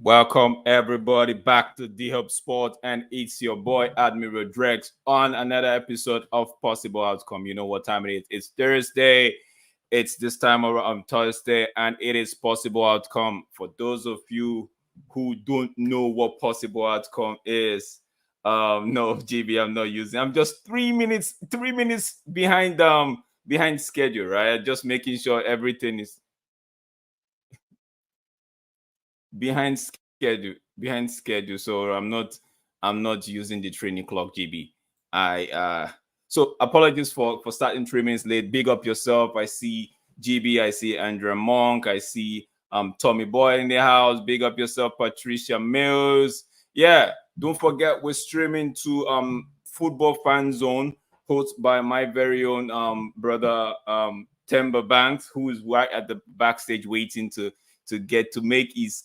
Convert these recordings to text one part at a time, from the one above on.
Welcome everybody back to D Hub Sport, and it's your boy Admiral Drex on another episode of Possible Outcome. You know what time it is? It's Thursday. It's this time on Thursday, and it is Possible Outcome. For those of you who don't know what Possible Outcome is, no, GB, I'm not using. I'm just 3 minutes behind schedule, right? Just making sure everything is behind schedule, so I'm not using the training clock, GB. So apologies for starting 3 minutes late. Big up yourself. I see GB, I see Andrea Monk, I see Tommy Boy in the house. Big up yourself, Patricia Mills. Yeah, don't forget we're streaming to Football Fan Zone, hosted by my very own brother Temba Banks, who is right at the backstage waiting to get to make his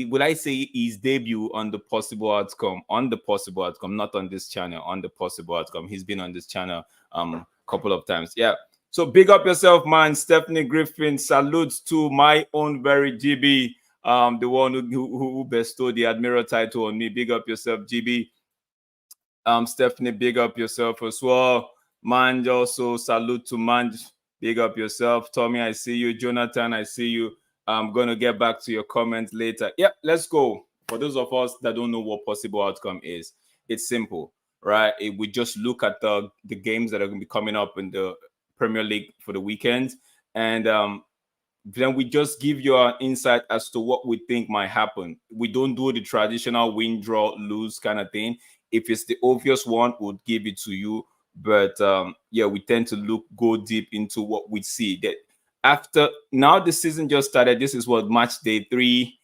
will I say his debut on the Possible Outcome, not on this channel, on the Possible Outcome. He's been on this channel a couple of times. Yeah. So big up yourself, man. Stephanie Griffin, salutes to my own very GB, the one who bestowed the Admiral title on me. Big up yourself, GB. Stephanie, big up yourself as well. Manj, also salute to Manj. Big up yourself. Tommy, I see you. Jonathan, I see you. I'm going to get back to your comments later. Yeah, let's go. For those of us that don't know what Possible Outcome is, it's simple, right? We just look at the games that are going to be coming up in the Premier League for the weekend, and then we just give you an insight as to what we think might happen. We don't do the traditional win, draw, lose kind of thing. If it's the obvious one, we'll give it to you. But yeah, we tend to go deep into what we see. That after now the season just started. This is what match day 3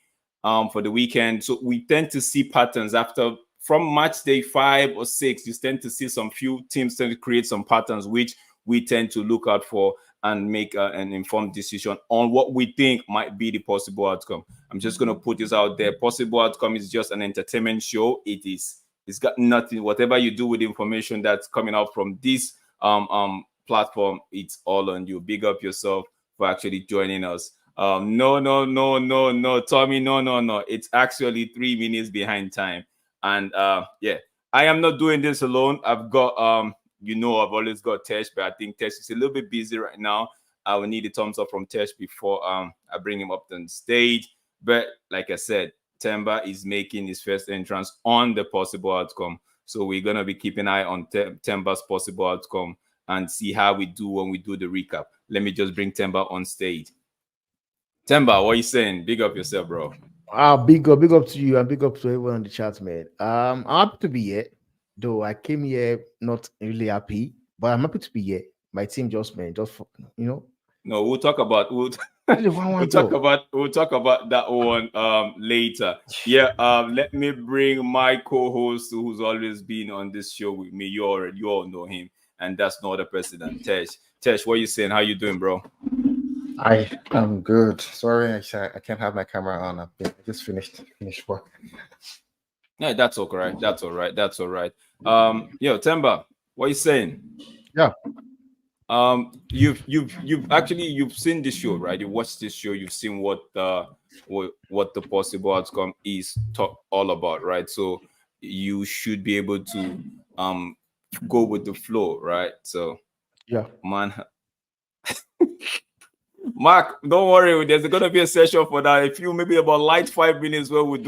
for the weekend. So we tend to see patterns from match day 5 or 6. You tend to see some few teams tend to create some patterns, which we tend to look out for and make an informed decision on what we think might be the possible outcome. I'm just going to put this out there. Possible Outcome is just an entertainment show. It's got nothing. Whatever you do with the information that's coming out from this platform, it's all on you. Big up yourself for actually joining us. No, Tommy, no. It's actually 3 minutes behind time. And yeah, I am not doing this alone. I've got I've always got Tesh, but I think Tesh is a little bit busy right now. I will need a thumbs up from Tesh before I bring him up on stage. But like I said, Temba is making his first entrance on the Possible Outcome. So we're going to be keeping an eye on Temba's Possible Outcome and see how we do when we do the recap. Let me just bring Temba on stage. Temba, what are you saying? Big up yourself, bro. Big up to you and big up to everyone on the chat, man. I'm happy to be here, though I came here not really happy, but I'm happy to be here. My team just No, we'll talk about we'll talk about that one later. Yeah, let me bring my co-host who's always been on this show with me. You all know him, and that's no other person than Tesh. Tesh, what are you saying? How you doing, bro? I am good. Sorry, I can't have my camera on. I just finished work. Yeah, that's all right. That's all right. Yo, Temba, what are you saying? Yeah. You've seen this show, right? You watched this show. You've seen what the possible outcome is all about, right? So you should be able to go with the flow, right? So yeah, man. Mark, don't worry. There's gonna be a session for that. If you maybe about light 5 minutes where we'll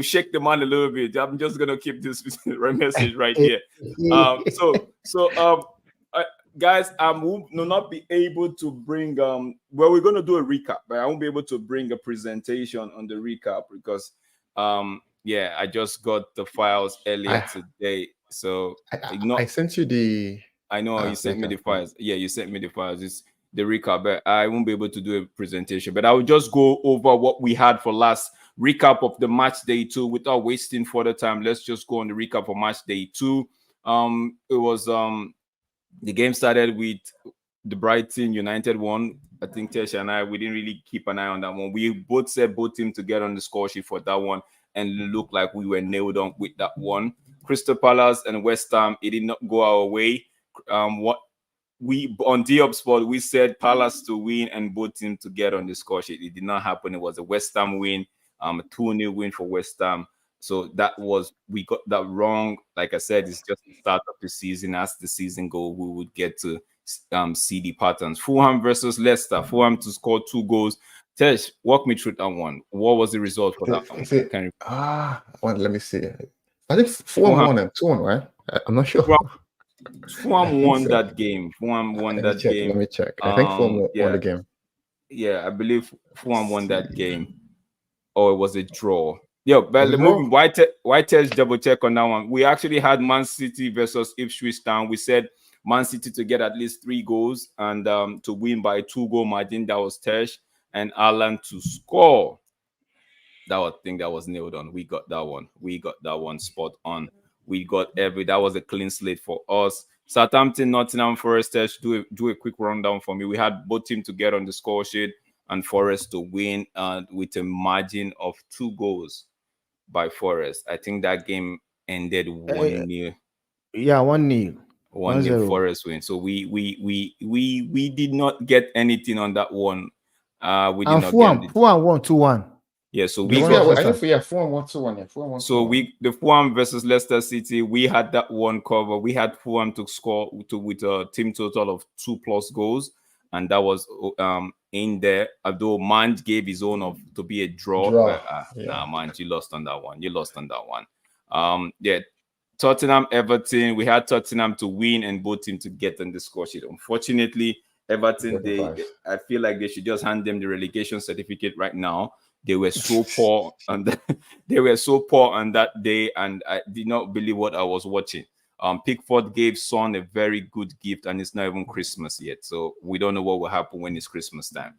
shake the man a little bit. I'm just gonna keep this message right here. Guys, I will not be able to bring we're gonna do a recap, but I won't be able to bring a presentation on the recap because yeah, I just got the files earlier today. So I sent you the I know you sent me the files. Yeah, you sent me the files. It's the recap, but I won't be able to do a presentation. But I will just go over what we had for last recap of the match day 2 without wasting further time. Let's just go on the recap for match day 2. It was the game started with the Brighton United one. I think Tesha and we didn't really keep an eye on that one. We both said both teams to get on the score sheet for that one, and it looked like we were nailed on with that one. Crystal Palace and West Ham, it did not go our way. What we on D-Up Sport, we said Palace to win and both teams to get on the score sheet. It did not happen. It was a West Ham win. A 2-0 win for West Ham. So we got that wrong. Like I said, it's just the start of the season. As the season goes, we would get to see the patterns. Fulham versus Leicester. Fulham to score 2 goals. Tesh, walk me through that one. What was the result for that one? Well, let me see. I think Fulham 4-1 and 2-1, right? I'm not sure. Fulham won that game. Fulham won that game. Let me check. I think Fulham won the game. Yeah, I believe Fulham won that game. Or it was a draw. Yeah, but moving Whitehead's double check on that one. We actually had Man City versus Ipswich Town. We said Man City to get at least 3 goals and to win by 2-goal margin. That was Tesh and Alan to score. I think that was nailed on. We got that one. We got that one spot on. We got that was a clean slate for us. Southampton, Nottingham Forest. Tesh, do a quick rundown for me. We had both teams to get on the score sheet and Forest to win with a margin of 2 goals by Forest. I think that game ended 1-0. Yeah, 1-0. 1-0 Forest win. So we did not get anything on that one. We did not get Fulham won 2-1. Yeah, so we got 4-1-2-1. Yeah, so the Fulham versus Leicester City, we had that one cover. We had Fulham to score with a team total of 2+ goals, and that was in there. Although Manj gave his own to be a draw. But, Manj, you lost on that one. Yeah. Tottenham, Everton. We had Tottenham to win and both teams to get on the score sheet. Unfortunately, Everton, I feel like they should just hand them the relegation certificate right now. They were so poor, and they were so poor on that day, and I did not believe what I was watching. Pickford gave Son a very good gift, and it's not even Christmas yet, so we don't know what will happen when it's Christmas time.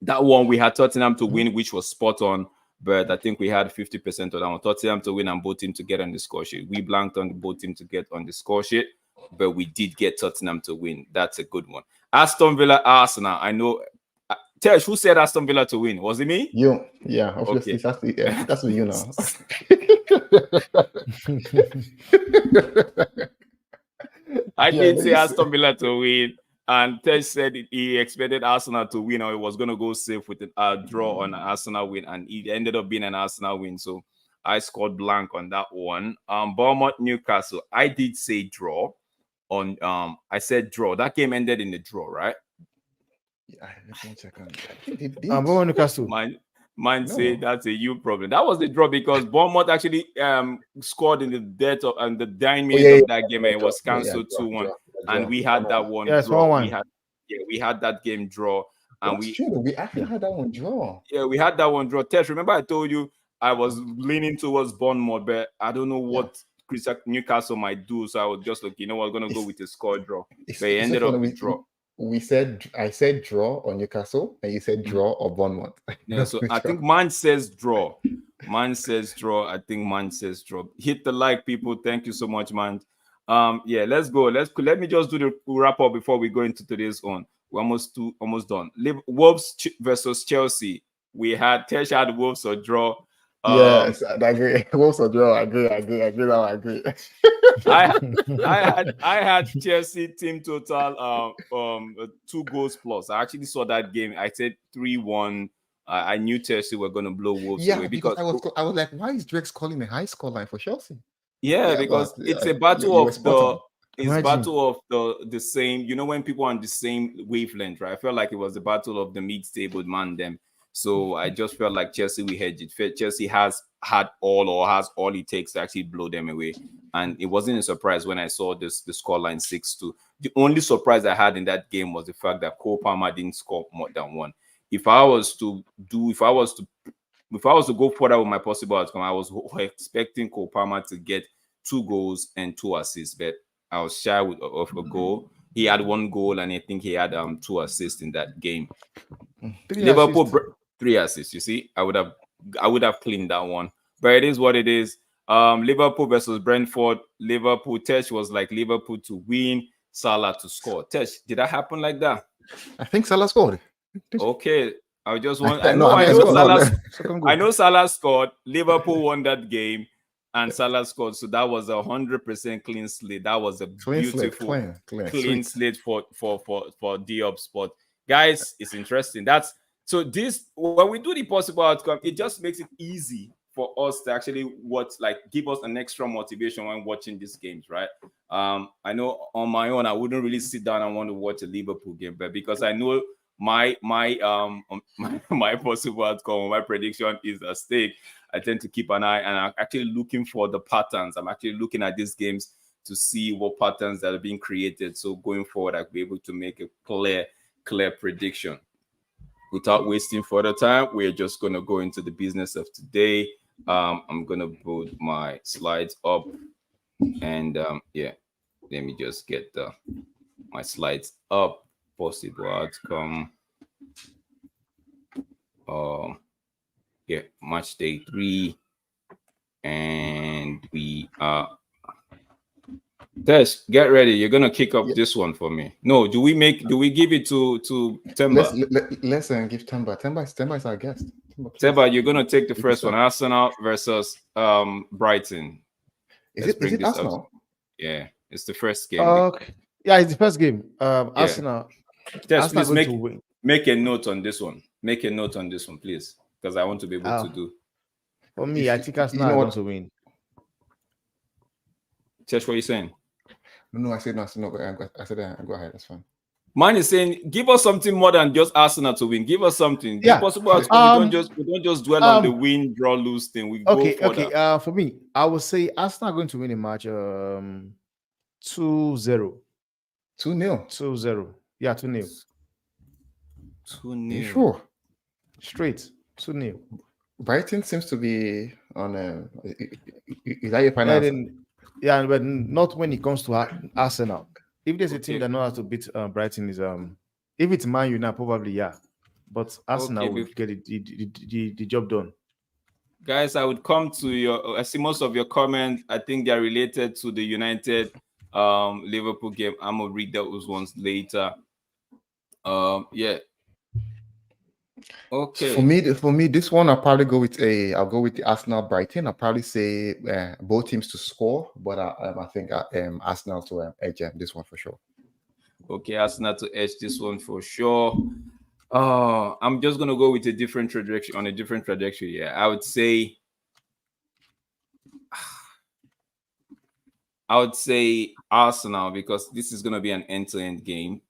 That one we had Tottenham to win, which was spot on, but I think we had 50% of that one. Tottenham to win and both teams to get on the score sheet. We blanked on both teams to get on the score sheet, but we did get Tottenham to win. That's a good one. Aston Villa, Arsenal. I know. Tesh, who said Aston Villa to win? Was it me? You. Yeah, obviously. Okay. That's what you know. I did say Aston Villa to win, and Tesh said he expected Arsenal to win, or he was going to go safe with a draw on an Arsenal win, and it ended up being an Arsenal win. So I scored blank on that one. Bournemouth, Newcastle. I did say draw. I said draw. That game ended in a draw, right? Yeah, let me check on that. Newcastle. Mine say that's a you problem. That was the draw because Bournemouth actually scored in the death and the dying minute of that game, and it was cancelled 2-1. And we had that one draw. We had that game draw, and we actually had that one draw. Yeah, we had that one draw. Tesh, remember I told you I was leaning towards Bournemouth, but I don't know what Newcastle might do, so I was just like, you know what, I'm gonna go with a score draw. But it ended up with draw. I said draw on Newcastle, and you said draw or Bournemouth. Yeah, so I think Man says draw. Man says draw. I think Man says draw. Hit the like, people. Thank you so much, man. Yeah, let's go. Let me just do the wrap up before we go into today's one. We're almost done. Wolves versus Chelsea. Tesh had Wolves or draw. Yes, I agree. Wolves or draw. I agree. I had Chelsea team total 2 goals plus. I actually saw that game. I said 3-1. I knew Chelsea were going to blow Wolves away because I was like, why is Drake's calling a high score line for Chelsea? Yeah, because it's a battle of the same. You know, when people are on the same wavelength, right? I felt like it was the battle of the mid-table man them. So I just felt like Chelsea we hedged it. Chelsea has all it takes to actually blow them away. And it wasn't a surprise when I saw the scoreline 6-2. The only surprise I had in that game was the fact that Cole Palmer didn't score more than 1. If I was to go further with my possible outcome, I was expecting Cole Palmer to get 2 goals and 2 assists, but I was shy of a goal. He had 1 goal, and I think he had 2 assists in that game. Liverpool 3 assists. You see, I would have cleaned that one, but it is what it is. Liverpool versus Brentford. Tesh was like Liverpool to win, Salah to score. Tesh, did that happen like that? I think Salah scored. Okay, I just want. I know Salah scored. Liverpool won that game, and Salah scored. So that was 100% clean slate. That was a beautiful clean slate for Diop spot. Guys, it's interesting. That's So this, when we do the possible outcome, it just makes it easy for us to actually give us an extra motivation when watching these games, right? I know on my own I wouldn't really sit down and want to watch a Liverpool game, but because I know my possible outcome, my prediction is at stake, I tend to keep an eye, and I'm actually looking for the patterns. I'm actually looking at these games to see what patterns that are being created. So going forward, I'll be able to make a clear prediction. Without wasting further time, we're just going to go into the business of today. I'm going to put my slides up, and let me just get my slides up. Possible outcome. Match day 3, and we are. Tess, get ready. You're gonna kick up this one for me. No, do we give it to Temba? Let's give Temba. Temba is our guest. Temba, you're gonna take the first one. Arsenal versus Brighton. Is it Arsenal? Up. Yeah, it's the first game. Yeah, it's the first game. Arsenal. Tess, please make a note on this one. Make a note on this one, please, because I want to be able to do. For me, I think Arsenal are going to win. Tess, what are you saying? No, I said no. I said go ahead. That's fine. Mine is saying, give us something more than just Arsenal to win. Give us something. Yeah. Possible. We don't just dwell on the win, draw, lose thing. We go further. Okay. For me, I would say Arsenal are going to win a match 2-0. 2-0. 2-0. Yeah, 2-0. 2-0. You sure? Straight 2-0. Brighton seems to be on is that your final? Yeah, but not when it comes to Arsenal. If there's a team that knows how to beat Brighton, is if it's Man U now, probably but Arsenal will get the job done. Guys, I would come to I see most of your comments. I think they're related to the United Liverpool game. I'm gonna read those ones later. Yeah. Okay. For me, this one I'll probably go with I'll go with the Arsenal Brighton. I'll probably say both teams to score, but I think Arsenal to edge this one for sure. Okay, Arsenal to edge this one for sure. I'm just gonna go with a different trajectory. Yeah, I would say Arsenal, because this is gonna be an end-to-end game.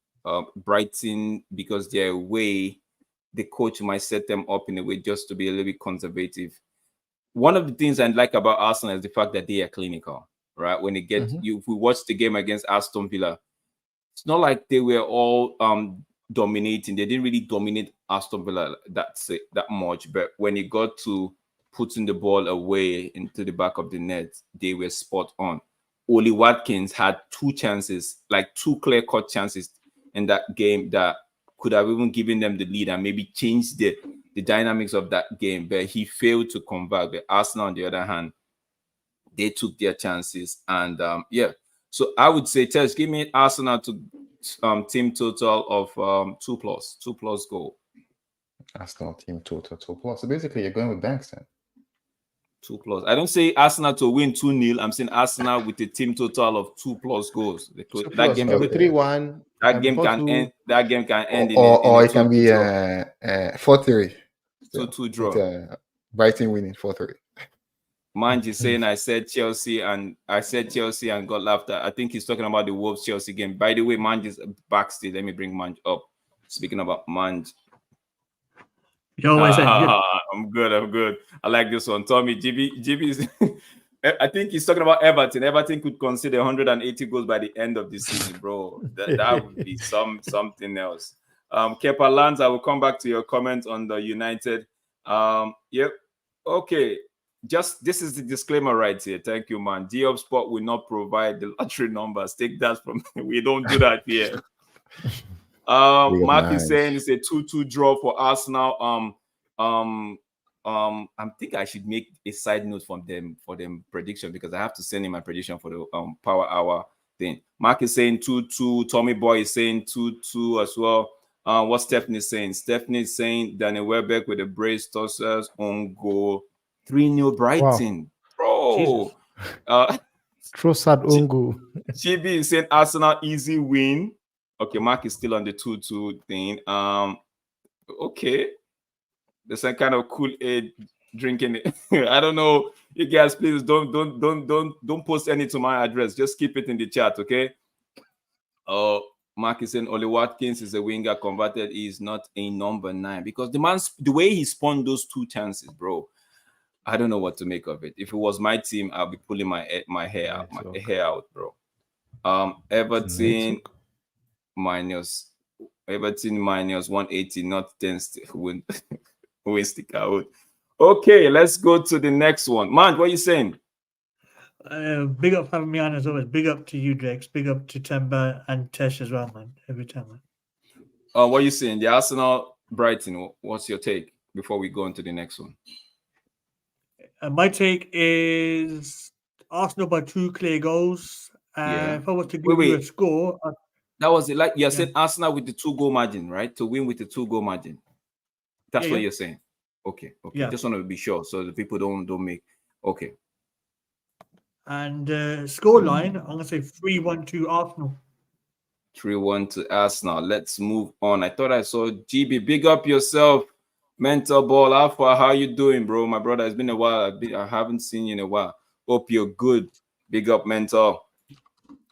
Brighton, because they're away, the coach might set them up in a way just to be a little bit conservative. One of the things I like about Arsenal is the fact that they are clinical, right? When they get if we watch the game against Aston Villa, it's not like they were all dominating. They didn't really dominate Aston Villa that much, but when it got to putting the ball away into the back of the net, they were spot on. Oli Watkins had 2 chances, like 2 clear-cut chances in that game that could have even given them the lead and maybe changed the dynamics of that game, but he failed to convert. But Arsenal, on the other hand, they took their chances, and so I would say, Tess, give me Arsenal to team total of 2+ goal. Arsenal team total 2+. So basically, you're going with Banks then. 2+. I don't say Arsenal to win 2-0. I'm saying Arsenal with a team total of 2+ goals. That game 3-1. That game can end. That game can end or it can be 4-3. 2-2 draw. Brighton winning 4-3. Manji saying I said Chelsea and got laughed at. I think he's talking about the Wolves Chelsea game. By the way, Manji's backstage. Let me bring Manj up. Speaking about Manj. Yo, I'm good. I like this one. Tommy, GB I think he's talking about Everton. Everton could consider 180 goals by the end of the season, bro. That would be something else. Kepa Lanz, I will come back to your comment on the United. Yep. Okay. This is the disclaimer right here. Thank you, man. Diop Sport will not provide the lottery numbers. Take that from me. We don't do that here. Mark is saying it's a 2-2 draw for Arsenal. I think I should make a side note for them prediction, because I have to send in my prediction for the Power Hour thing. Mark is saying 2-2. Tommy Boy is saying 2-2 as well. What Stephanie is saying? Stephanie is saying Daniel Welbeck with a brace tossers on goal. 3-0 Brighton. Wow. Bro. Trossard on goal. GB is saying Arsenal easy win. Okay, Mark is still on the 2-2 thing. Okay. There's some kind of Kool-Aid drinking it. I don't know. You guys, please don't post any to my address. Just keep it in the chat, okay? Mark is saying Oli Watkins is a winger converted. He is not a number 9 because the way he spawned those 2 chances, bro. I don't know what to make of it. If it was my team, I'll be pulling my hair out, bro. Everton minus 180, not 10 win stick out. Okay, let's go to the next one. Man, what are you saying? Big up for having me on as always. Big up to you, Drex. Big up to Temba and Tesh as well, man. Every time, man. What are you saying? The Arsenal Brighton. What's your take before we go into the next one? My take is Arsenal by 2 clear goals. If I was to give you a score, that was it. Like you said, Arsenal with the 2-goal margin, right? To win with the 2-goal margin. That's what you're saying. Okay. Yeah. Just want to be sure so the people don't make. Okay. And score line, I'm gonna say 3-1 to Arsenal. 3-1 to Arsenal. Let's move on. I thought I saw GB. Big up yourself, Mental Ball Alpha. How you doing, bro? My brother, it's been a while. I haven't seen you in a while. Hope you're good. Big up, Mental.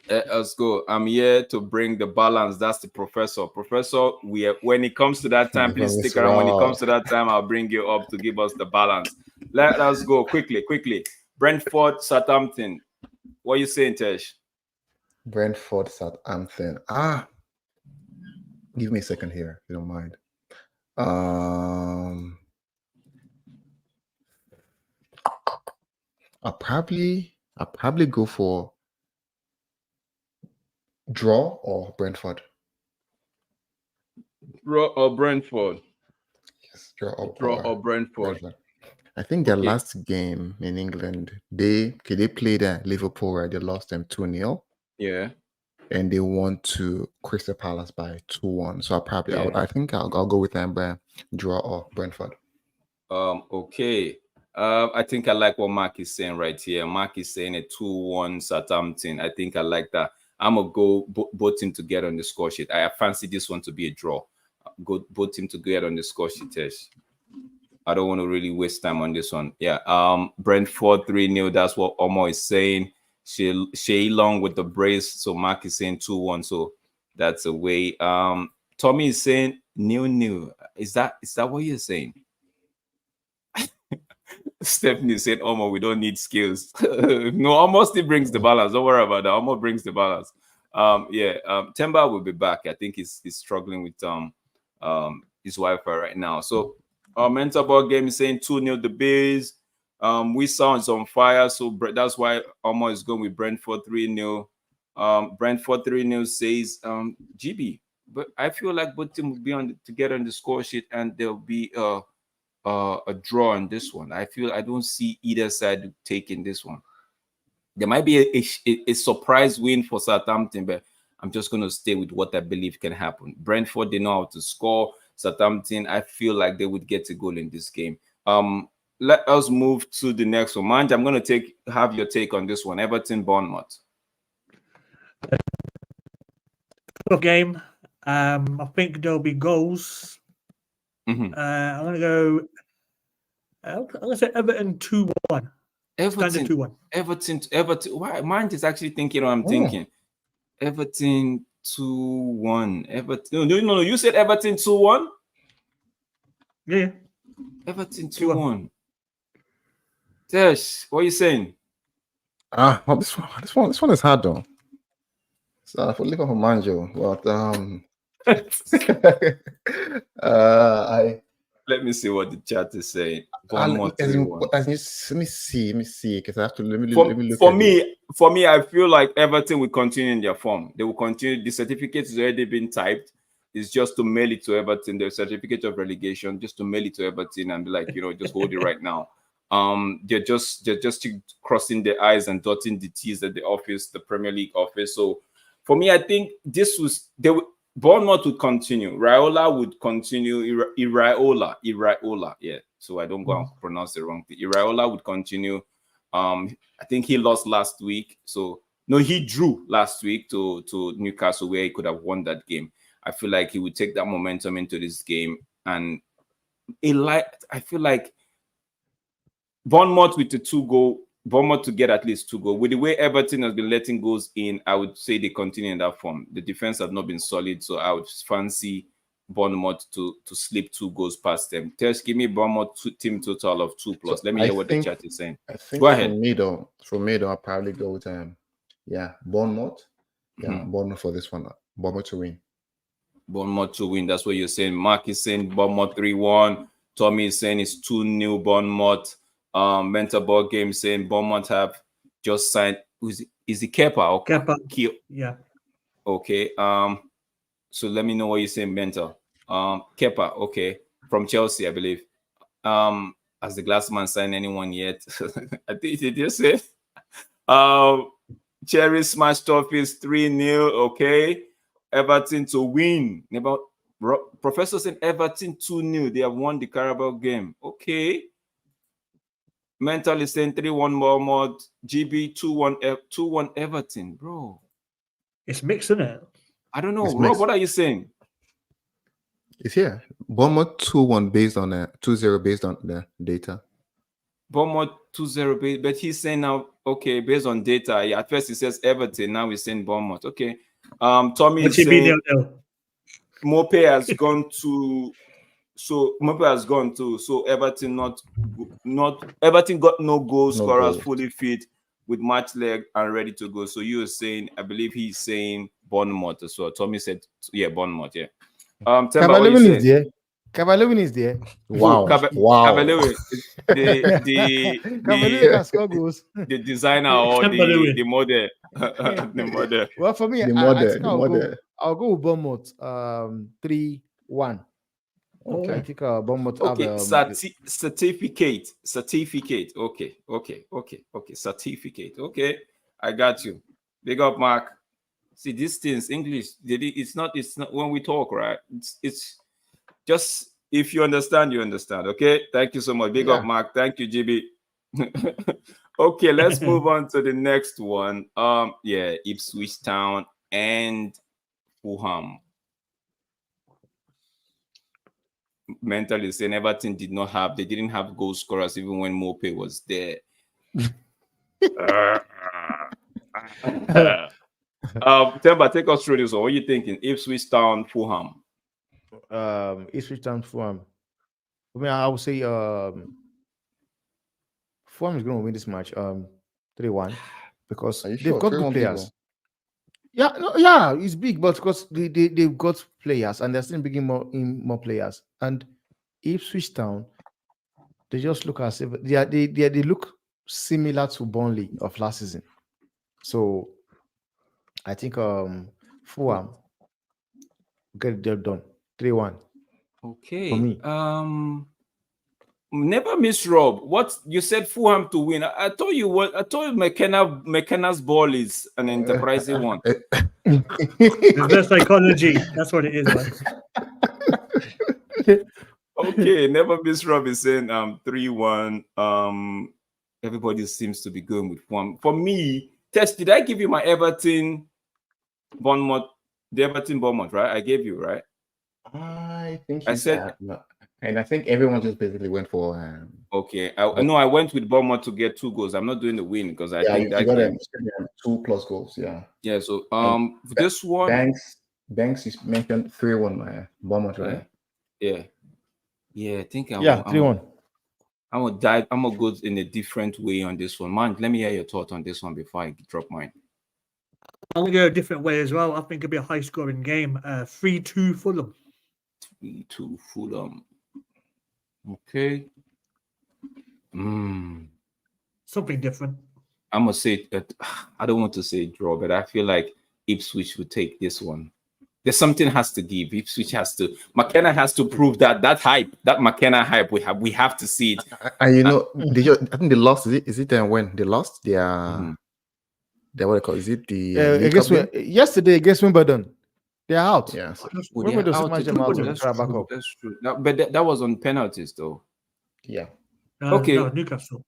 Let's go. I'm here to bring the balance. That's the professor. Professor, when it comes to that time, please stick around. When it comes to that time, I'll bring you up to give us the balance. Let us go quickly. Brentford, Southampton. What are you saying, Tesh? Brentford, Southampton. Give me a second here, if you don't mind. I'll probably go for draw or Brentford. Draw or Brentford? Yes, draw or Brentford. I think their last game in England, they played Liverpool, right? They lost them 2-0. Yeah. And they won to Crystal Palace by 2-1. So I think I'll go with them by draw or Brentford. Okay. I think I like what Mark is saying right here. Mark is saying a 2-1 Southampton. I think I like that. I'm gonna go both team to get on the score sheet. I fancy this one to be a draw. Go both team to get on the score sheet. I don't want to really waste time on this one. Yeah. Brentford 3-0. That's what Omo is saying. Shea Long with the brace. So Mark is saying 2-1. So that's a way. Tommy is saying 0-0. Is that what you're saying? Stephanie said, Omo, we don't need skills. No, Omo still brings the balance. Don't worry about that. Omo brings the balance. Temba will be back. I think he's struggling with his Wi-Fi right now. So our mental ball game is saying 2-0 the Bees. We sounds on fire, so that's why Omo is going with Brentford 3-0. Brentford 3-0 says GB. But I feel like both teams will be together on the score sheet, and there'll be a draw on this one. I don't see either side taking this one. There might be a surprise win for Southampton, but I'm just going to stay with what I believe can happen. Brentford, they know how to score. Southampton, I feel like they would get a goal in this game. Let us move to the next one. Manj, I'm going to have your take on this one. Everton, Bournemouth. Game. I think there'll be goals. Mm-hmm. I'm going to say Everton 2-1. Everton 2-1. Everton. Why? Mine is actually thinking what I'm thinking. Everton 2-1. Everton. No. You said Everton 2-1. Yeah. Everton 2-1. Tesh, what are you saying? Well, this one is hard though. So for Liverpool Manjo, but let me see what the chat is saying. Let me see, because I have to let me look. For me, I feel like Everton will continue in their form. They will continue. The certificate has already been typed. It's just to mail it to Everton. The certificate of relegation, just to mail it to Everton and be like, just hold it right now. They're just crossing their I's and dotting the T's at the office, the Premier League office. So for me, I think Bournemouth would continue. Raiola would continue. Iraola. Yeah. So I don't go and pronounce it wrong. Iraola would continue. I think he lost last week. So no, he drew last week to Newcastle, where he could have won that game. I feel like he would take that momentum into this game, and I feel like Bournemouth with the 2-goal, Bournemouth to get at least 2 goals. With the way Everton has been letting goals in, I would say they continue in that form. The defense has not been solid, so I would fancy Bournemouth to slip 2 goals past them. Tess, give me Bournemouth team total of 2+. So let me hear what the chat is saying. I think go ahead. For me though, I'll probably go with Bournemouth. Yeah, Bournemouth for this one. Bournemouth to win. Bournemouth to win. That's what you're saying. Mark is saying Bournemouth 3-1. Tommy is saying it's 2-0 Bournemouth. Mental Ball Game saying Bournemouth have just signed. Is it Kepa or Kepa? Yeah. Okay. So let me know what you're saying, Mental. Kepa, okay, from Chelsea, I believe. Has the glass man signed anyone yet? I think he just said. Cherry smashed off is 3-0. Okay. Everton to win. Professor said Everton 2-0. They have won the Carabao game. Okay. Mental is saying 3-1 Bournemouth. GB 2-1 Everton, bro. It's mixed, isn't it? I don't know. Rob, what are you saying? It's here. Bournemouth 2-1 based on 2-0 based on the data. Bournemouth 2-0 based, but he's saying now, okay, based on data. Yeah, at first he says Everton, now he's saying Bournemouth. Okay. Tommy is saying Mope has gone to. So Mope has gone to. So Everton Everton got no goal scorers, fully fit with match leg and ready to go. So you were saying, I believe he's saying Bournemouth as well. Tommy said, yeah, Bournemouth, yeah. Cavalewin is there. Cavalewin is there. Wow. Cavalewin, the designer or the model. The model. Well, for me, I'll go with Bournemouth 3-1. Okay. I think Bournemouth have certificate. Okay. Certificate. Okay. I got you. Big up, Mark. See, these things, English, it's not when we talk, right? It's just, if you understand, you understand. Okay. Thank you so much. Big up, Mark. Thank you, GB. Okay, let's move on to the next one. Ipswich Town and Fulham. Mentally saying Everton didn't have goal scorers even when Mope was there. Temba, take us through this one. What are you thinking? Ipswich Town, Fulham. Ipswich Town, Fulham. I mean, I would say Fulham is going to win this match 3-1 because they've got good players. Yeah, it's big, but because they've got players and they're still bringing more players. And Ipswich Town, they just look as if they look similar to Burnley of last season. So I think Fulham get the job done 3-1. Okay. For me. Never miss Rob. What you said Fulham to win. I told you McKenna's ball is an enterprising one. There's psychology. That's what it is, man. Okay, never miss Rob is saying 3-1. Everybody seems to be going with Fulham. For me, Tess, did I give you my Everton Bournemouth? The Everton Bournemouth, right? I gave you, right? I think I said. And I think everyone just basically went for. Okay, I went with Bournemouth to get 2 goals. I'm not doing the win because I think that got 2+ goals. Yeah. Yeah. So this one, Banks is mentioned 3-1. Bournemouth, right? Yeah. I think 3-1. I'm gonna go in a different way on this one, man. Let me hear your thoughts on this one before I drop mine. I'm gonna go a different way as well. I think it'll be a high-scoring game. 3-2 Fulham. 3-2 Fulham. Okay. Something different. I'm gonna say I don't want to say draw, but I feel like Ipswich would take this one. There's something has to give. Ipswich has to. McKenna has to prove that McKenna hype. We have to see it. I think they lost. Is it when they lost? They are. What they call? Is it the? Yesterday against Wimbledon. They're out. Yeah. That's true. But that was on penalties, though. Yeah. Okay. No, Newcastle.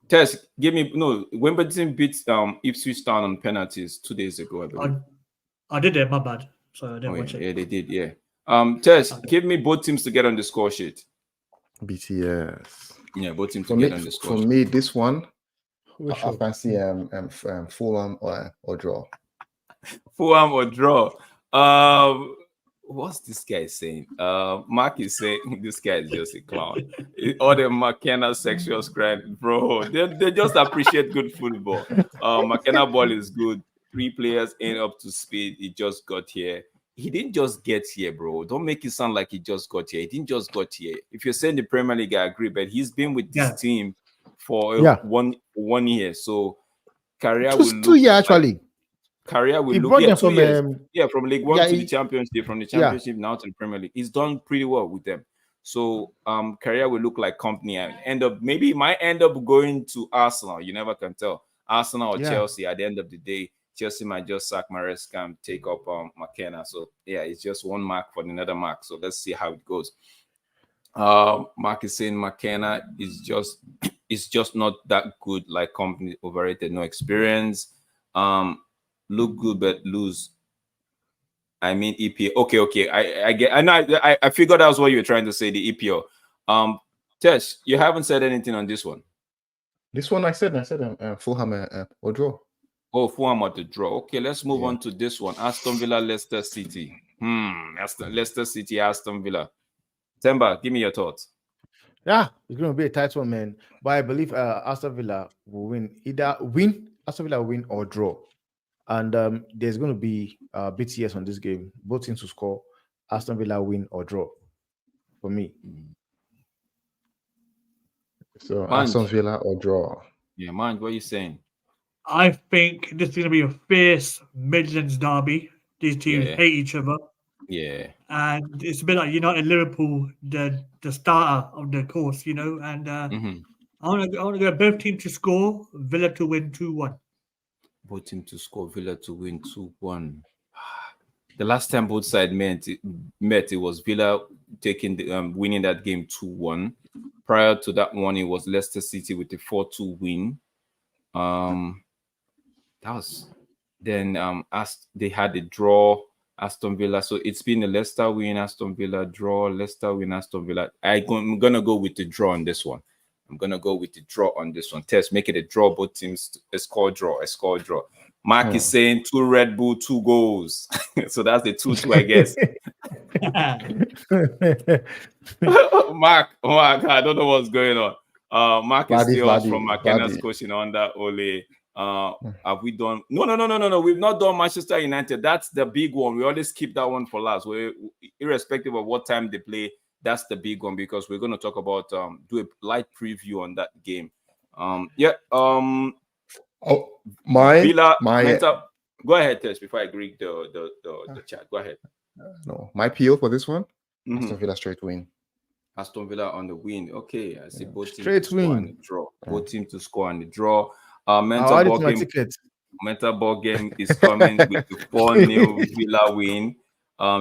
Tess, Wimbledon beat Ipswich Town on penalties 2 days ago, I believe. I did it. My bad. So I didn't watch it. Yeah, they did. Yeah. Tess, give me both teams to get on the score sheet. BTS. Yeah, both teams to get on the score. For me, this one, I fancy Fulham or draw. Fulham or draw. What's this guy saying? Mark is saying this guy is just a clown. All the McKenna sexual scram, bro. They just appreciate good football. McKenna ball is good. 3 players ain't up to speed. He just got here. He didn't just get here, bro. Don't make it sound like he just got here. He didn't just got here. If you're saying the Premier League, I agree, but he's been with this team for one year. So career will look 2 years actually. Career will look 2 years. From League One to the Championship, from the Championship now to the Premier League. He's done pretty well with them. So career will look like company and maybe might end up going to Arsenal. You never can tell. Arsenal or Chelsea. At the end of the day, Chelsea might just sack Maresca and take up McKenna. So it's just one mark for another mark. So let's see how it goes. Mark is saying McKenna is just not that good. Like company, overrated, no experience. Look good but lose. I mean EPL. Okay. I get. I figured that was what you were trying to say. The EPL. Tesh, you haven't said anything on this one. This one I said Fulham or draw. Oh, Fulham or the draw. Okay, let's move on to this one. Aston Villa, Leicester City. Leicester City, Aston Villa. Temba, give me your thoughts. Yeah, it's going to be a tight one, man. But I believe Aston Villa will win. Aston Villa will win or draw. And there's going to be BTS on this game. Both teams to score. Aston Villa win or draw. For me. So Aston Villa or draw. Yeah, man, what are you saying? I think this is going to be a fierce Midlands derby. These teams hate each other. Yeah. And it's a bit like United Liverpool, the starter of the course, you know. And I want to go both teams to score, Villa to win 2-1. Both teams to score, Villa to win 2-1. The last time both sides met, it was Villa taking winning that game 2-1. Prior to that one, it was Leicester City with a 4-2 win. That was then they had a draw, Aston Villa. So it's been a Leicester win, Aston Villa draw, Leicester win, Aston Villa. I'm gonna go with the draw on this one. Test, make it a draw. Both teams a score draw. Mark is saying 2 Red Bull, 2 goals. So that's the 2-2, I guess. Mark, I don't know what's going on. Mark is still from McKenna's coaching under Ole. Have we done? No. We've not done Manchester United. That's the big one. We always keep that one for last. Irrespective of what time they play, that's the big one because we're going to talk about do a light preview on that game. Go ahead, Tess, before I greet the chat. Go ahead. No, my PO for this one. Aston Villa straight win. Aston Villa on the win. Okay, I see both teams straight to score win. and the draw. Both teams to score and the draw. Mental ball game is coming with the 4-0 Villa win.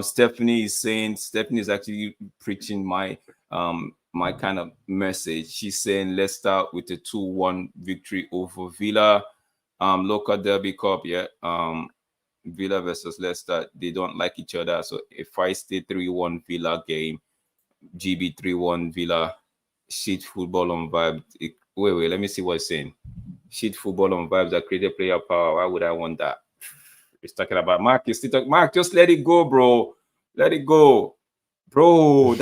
Stephanie is actually preaching my kind of message. She's saying Leicester with a 2-1 victory over Villa. Local Derby Cup, Villa versus Leicester, they don't like each other. So if I stay 3-1 Villa game, GB 3-1 Villa, shit football on vibe. Wait, let me see what it's saying. Shit football on vibes that created player power. Why would I want that? He's talking about Mark. Mark, just let it go, bro. Let it go. Bro,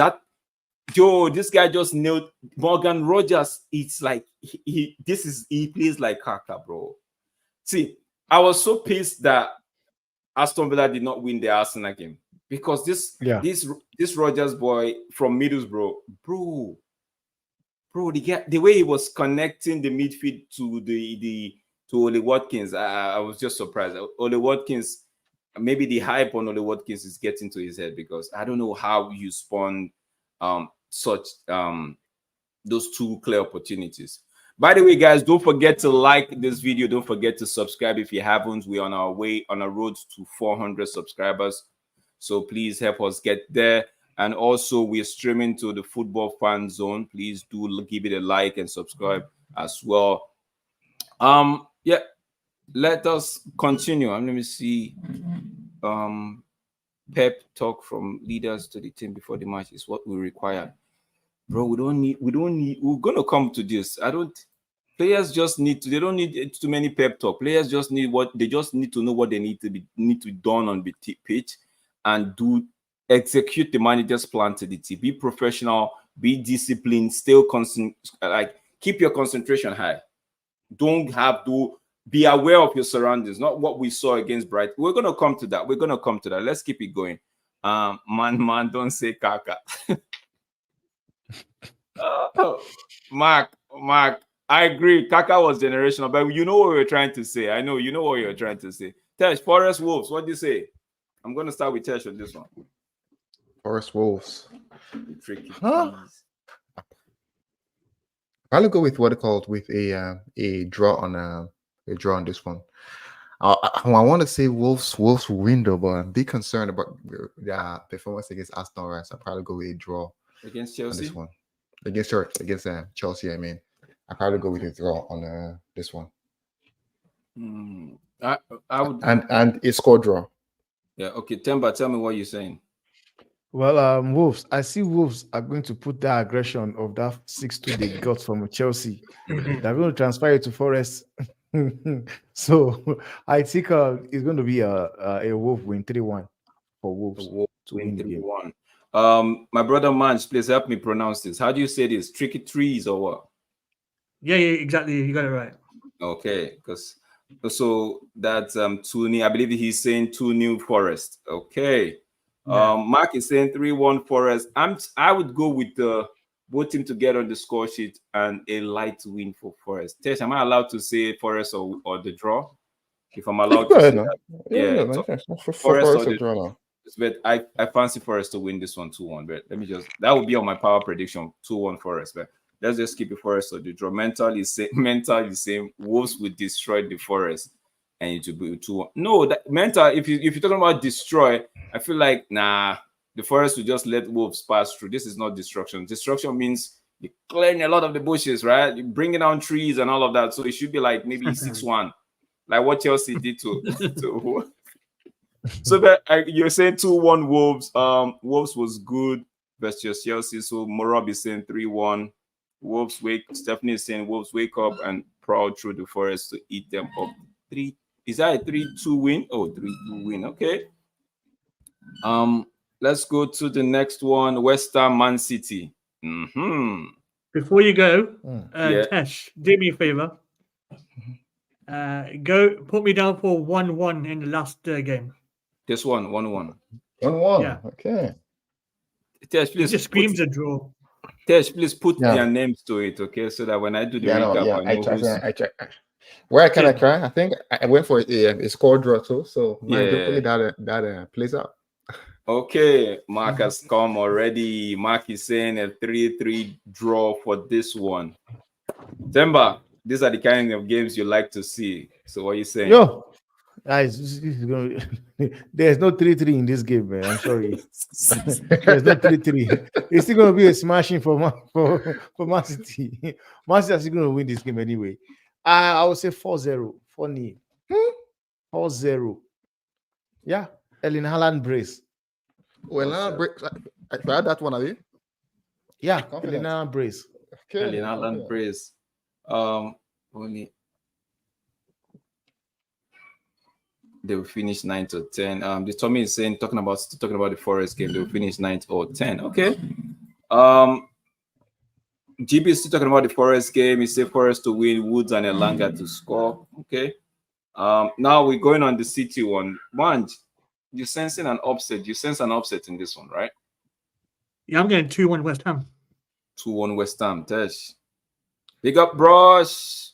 this guy just nailed Morgan Rogers. It's like he plays like Kaka, bro. See, I was so pissed that Aston Villa did not win the Arsenal game because this Rogers boy from Middlesbrough, bro, the way he was connecting the midfield to Ole Watkins, I was just surprised. Ole Watkins, maybe the hype on Ole Watkins is getting to his head because I don't know how you spawn such those 2 clear opportunities. By the way, guys, don't forget to like this video. Don't forget to subscribe if you haven't. We're on our way on a road to 400 subscribers. So please help us get there. And also, we're streaming to the Football Fan Zone. Please do give it a like and subscribe as well. Let us continue. Let me see. Pep talk from leaders to the team before the match is what we require. bro, we don't need. We're gonna come to this. Players just need to. They don't need too many pep talk. Players just need they just need to know what they need to be done on the pitch, and execute the manager's plan to the team. Be professional, be disciplined, still keep your concentration high. Don't have to be aware of your surroundings. Not what we saw against Brighton. We're gonna come to that. Let's keep it going. Man, don't say Kaka. Mark. I agree. Kaka was generational, but you know what we were trying to say. I know you know what you're trying to say. Tesh, Forest Wolves, what do you say? I'm going to start with Tesh on this one. Forest Wolves. Tricky. I'll go with what they called with a draw on this one. I want to say Wolves will win though, but I'm a bit concerned about their performance against Arsenal. Right, so I'll probably go with a draw against Chelsea. On this one. Against Chelsea, I mean, I probably go with a draw on this one. I would and a score draw. Yeah. Okay, Temba, tell me what you're saying. Well, Wolves. I see Wolves are going to put that aggression of that 6-2 they got from Chelsea. They're going to transfer it to Forest. So I think it's going to be a Wolf win 3-1 for Wolves to win the game. My brother Manch, please help me pronounce this. How do you say this? Tricky trees or what? Yeah, exactly. You got it right. Okay, because so that's 2-0. I believe he's saying 2-0 Forest. Okay. Yeah. Mark is saying 3-1 Forest. I would go with both teams to get on the score sheet and a light win for Forest. Tesh, am I allowed to say Forest or the draw? If I'm allowed to say that. Yeah, for Forest or the draw now. But I fancy Forest to win this one 2-1. But let me that would be on my power prediction 2-1 Forest. But let's just keep it Forest or the draw. Mentally same. Wolves will destroy the Forest, and it will be 2-1. No, that mental. If you're talking about destroy, I feel like the Forest will just let Wolves pass through. This is not destruction. Destruction means you're clearing a lot of the bushes, right? You're bringing down trees and all of that. So it should be like maybe 6-1, like what Chelsea did to. So that you're saying 2-1 Wolves. Wolves was good versus Chelsea. So Morob is saying 3-1. Wolves Stephanie is saying Wolves wake up and proud through the Forest to eat them up. Is that a 3-2 win? Oh, 3-2 win. Okay. Let's go to the next one. West Ham Man City. Before you go, Tesh, do me a favor. Go put me down for 1-1 in the last game. This one, 1-1. 1-1. Yeah. Okay. Tesh, please. It just screams a draw. Tesh, please put their names to it, okay? So that when I do the recap, I try. Where can I try? I think I went for a score draw too. So hopefully that plays out. Okay, Mark has come already. Mark is saying a 3-3 draw for this one. Temba, these are the kind of games you like to see. So what are you saying? Yo, guys, there's no 3-3 in this game, man. I'm sorry. There's no 3-3. It's still going to be a smashing for Man City. Man City is still going to win this game anyway. I would say 4-0. 4-0. 4-0. Yeah. Erling Haaland brace. Well, I had that one, have you? Yeah, Erling Haaland brace. Okay. Erling Haaland brace. Only they will finish 9 to 10. The Tommy is saying talking about the Forest game. They will finish 9 or 10. Okay. GB is still talking about the Forest game. He said Forest to win, Woods and Elanga to score. Okay. Now we're going on the City one. Manj, you're sensing an upset. You sense an upset in this one, right? Yeah, I'm getting 2-1 West Ham. 2-1 West Ham. Tesh. Big up, bros.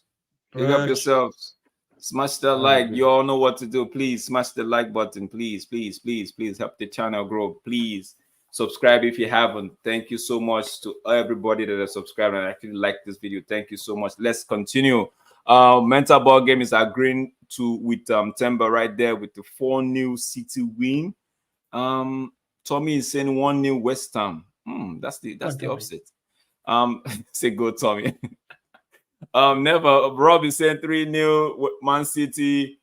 Big up yourselves. Smash that like. You all know what to do. Please smash the like button. Please help the channel grow. Please subscribe if you haven't. Thank you so much to everybody that has subscribed and actually liked this video. Thank you so much. Let's continue. Mental Ball Game is agreeing with Temba right there with the 4-0 City win. Tommy is saying 1-0 West Ham. That's the upset. Say go Tommy. Never. Rob is saying 3-0 Man City.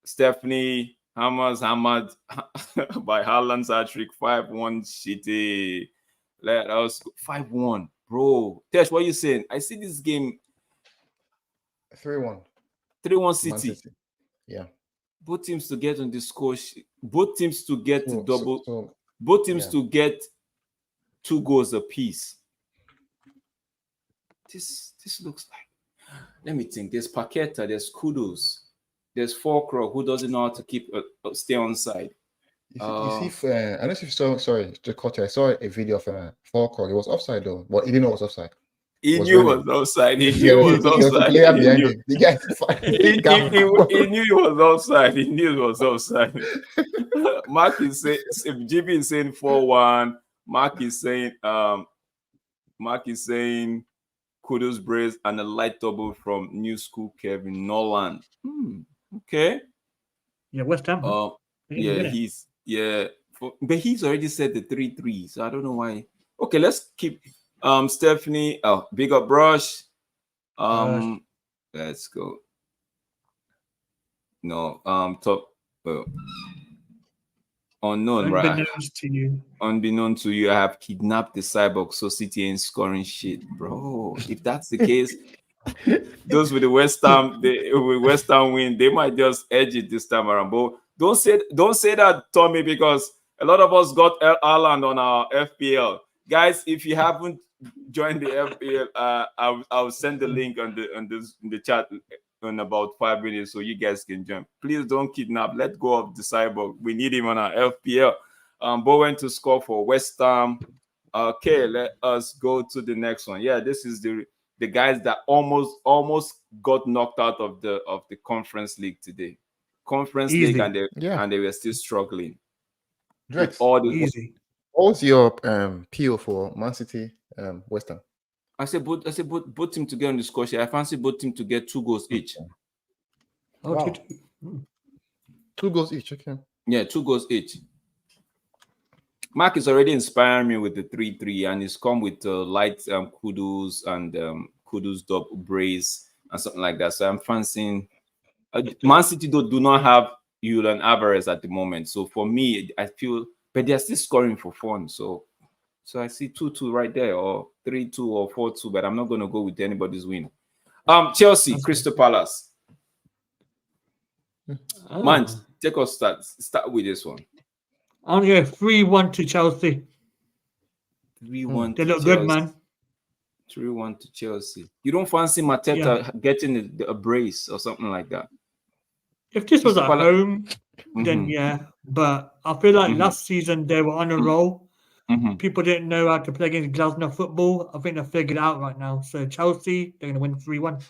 Stephanie Hamad by Haaland's hat-trick 5-1 City. Let us 5-1, bro. Tesh, what are you saying? I see this game 3-1. 3-1 City. Yeah. Both teams to get on the score. Both teams to get double. Both teams to get 2 goals apiece. This looks like. Let me think. There's Paqueta. There's Kudos. There's Fulcrum, who doesn't know how to keep stay on side. You see, I don't know if you saw. Sorry, to cut you. I saw a video of Fulcrum. It was offside though, but he didn't know it was offside. He knew it was offside. He knew it was offside. There was a player behind him. The guy. He knew it was offside. He knew it was offside. Mark is saying, if GB is saying 4-1, Mark is saying Kudos brace and a light double from New School Kevin Nolan. Okay. Yeah, West Ham. But he's already said the 3-3, so I don't know why. Okay, let's keep Stephanie. Oh, big up Brush. Let's go. No, top unknown, right? Unbeknown to you, I have kidnapped the cyborg, so City ain't scoring shit, bro. If that's the case, those with the West Ham win, they might just edge it this time around. But don't say that, Tommy, because a lot of us got Ireland on our FPL. Guys, if you haven't joined the FPL, I'll send the link in the chat in about 5 minutes so you guys can jump. Please don't kidnap. Let go of the cyborg. We need him on our FPL. Bowen to score for West Ham. Okay, let us go to the next one. Yeah, this is the guys that almost got knocked out of the Conference League today. Conference League, and they were still struggling. Drex, easy. What was your PO for Man City, West Ham? I said both team to get on the score sheet. I fancy both team to get 2 goals each. Oh, wow. 2 goals each, okay. Yeah, 2 goals each. Mark is already inspiring me with the 3-3, and he's come with light Kudos and Kudos double brace and something like that. So I'm fancying Man City do not have Julian Alvarez at the moment. So for me, I feel, but they're still scoring for fun. So I see 2-2 right there, or 3-2 or 4-2, but I'm not going to go with anybody's win. Chelsea, Crystal Palace. Man, take us start with this one. I'm going to go 3-1 to Chelsea. 3-1 They look good, man. 3-1 to Chelsea. You don't fancy Mateta getting a brace or something like that? If this was at home, then yeah. But I feel like last season they were on a roll. People didn't know how to play against Glasgow football. I think they figured it out right now. So Chelsea, they're going to win 3-1.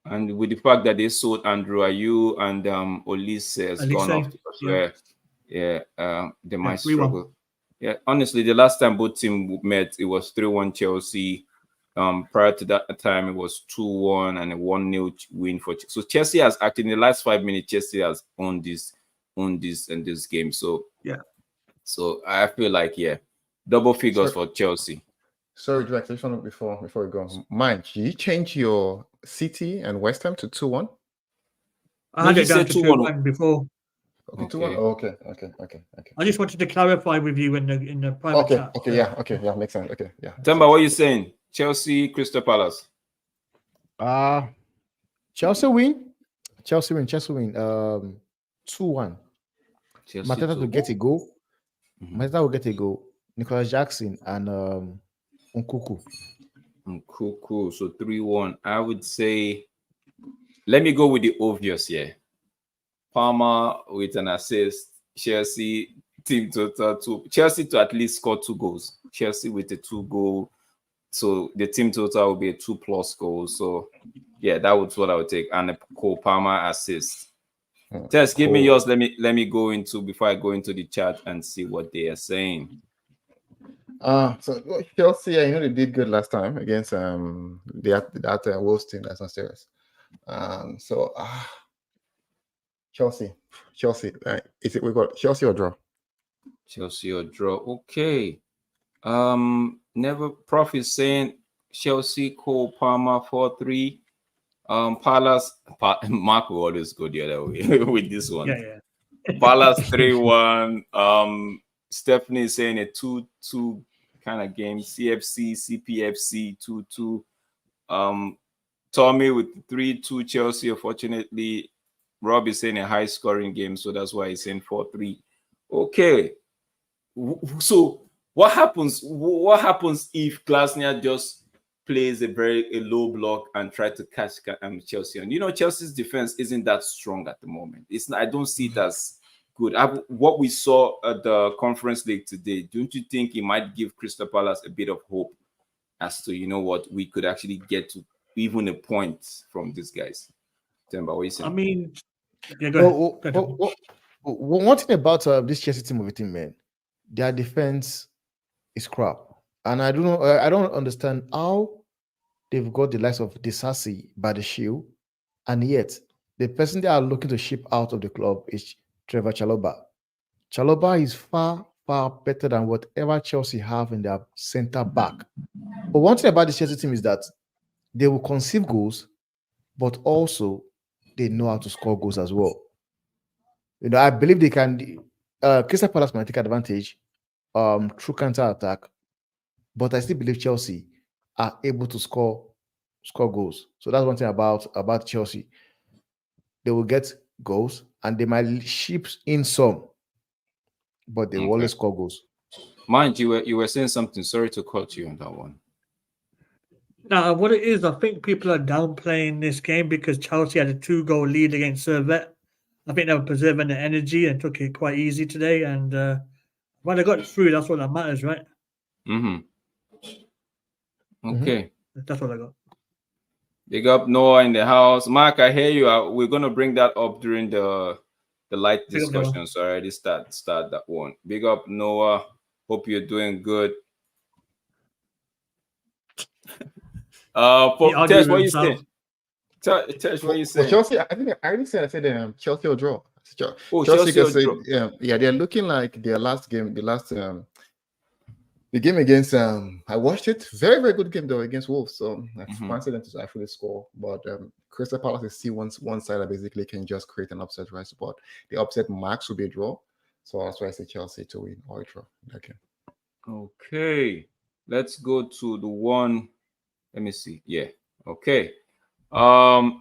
And with the fact that they sold Andrew Ayew and Olise has gone off to they might struggle. Yeah, honestly, the last time both teams met, it was 3-1 Chelsea. Prior to that time, it was 2-1 and a 1-0 win for Chelsea. So Chelsea has actually, in the last 5 minutes, Chelsea has won this in this game. So so I feel like double figures for Chelsea. Sorry, Drex, I just want to, before we go, Mike, did you change your City and West Ham to 2-1? I had it down to 2-1 before. Okay, 2-1. Oh, okay. I just wanted to clarify with you in the private chat. Okay, makes sense. Okay, yeah. Tamba, what are you saying? Chelsea, Crystal Palace. Chelsea win. 2-1. Mateta to get a goal. Mateta will get a goal. Nicholas Jackson and Nkuku. So 3-1. I would say, let me go with the obvious here. Palmer with an assist. Chelsea team total Chelsea to at least score 2 goals. Chelsea with a 2-goal. So the team total will be a 2+ goals. So yeah, that was what I would take. And a Cole Palmer assist. Tess, give me yours. Let me go into before I go into the chat and see what they are saying. So Chelsea, they did good last time against that Wolves team. That's not serious. Chelsea. Is it we got Chelsea or draw? Chelsea or draw. Okay. Never Prof is saying Chelsea, Cole Palmer 4-3. Palace, Mark will always go the other way with this one. Yeah. Palace 3-1. Stephanie is saying a 2-2 kind of game. CFC, CPFC 2-2. Tommy with 3-2 Chelsea. Unfortunately, Rob is saying a high scoring game, so that's why he's saying 4-3. Okay. So what happens? What happens if Glasner just plays a low block and try to catch Chelsea? And Chelsea's defense isn't that strong at the moment. I don't see it as good. What we saw at the Conference League today, don't you think it might give Crystal Palace a bit of hope as to what we could actually get to even a point from these guys? Temba, what are you saying? I mean, yeah, go ahead. One thing about this Chelsea team, man, their defense is crap, and I don't understand how they've got the likes of Disasi by the Shield, and yet the person they are looking to ship out of the club is Trevor Chalobah. Chalobah is far, far better than whatever Chelsea have in their center back. But one thing about the Chelsea team is that they will conceive goals, but also they know how to score goals as well. I believe they can. Crystal Palace might take advantage through counter attack, but I still believe Chelsea are able to score goals. So that's one thing about Chelsea. They will get goals and they might ship in some, but they will always score goals. Mind you were saying something. Sorry to cut you on that one. Now, what it is, I think people are downplaying this game because Chelsea had a 2-goal lead against Servette. I think they were preserving the energy and took it quite easy today. And when they got through, that's what that matters, right? Okay. That's what I got. Big up Noah in the house. Mark, I hear you. We're going to bring that up during the light discussion. So I already start that one. Big up Noah. Hope you're doing good. Tesh, what you saying? Tesh, what you saying? Chelsea, I think I already said Chelsea will draw. Chelsea will draw. Yeah, they're looking like their last game, the game against I watched it. Very, very good game though against Wolves. So I fancy them to actually score. But Crystal Palace is still one side that basically can just create an upset, right? But the upset max will be a draw. So that's why I say Chelsea to win or a draw that game. Okay. Let's go to the one. Let me see. Yeah. Okay.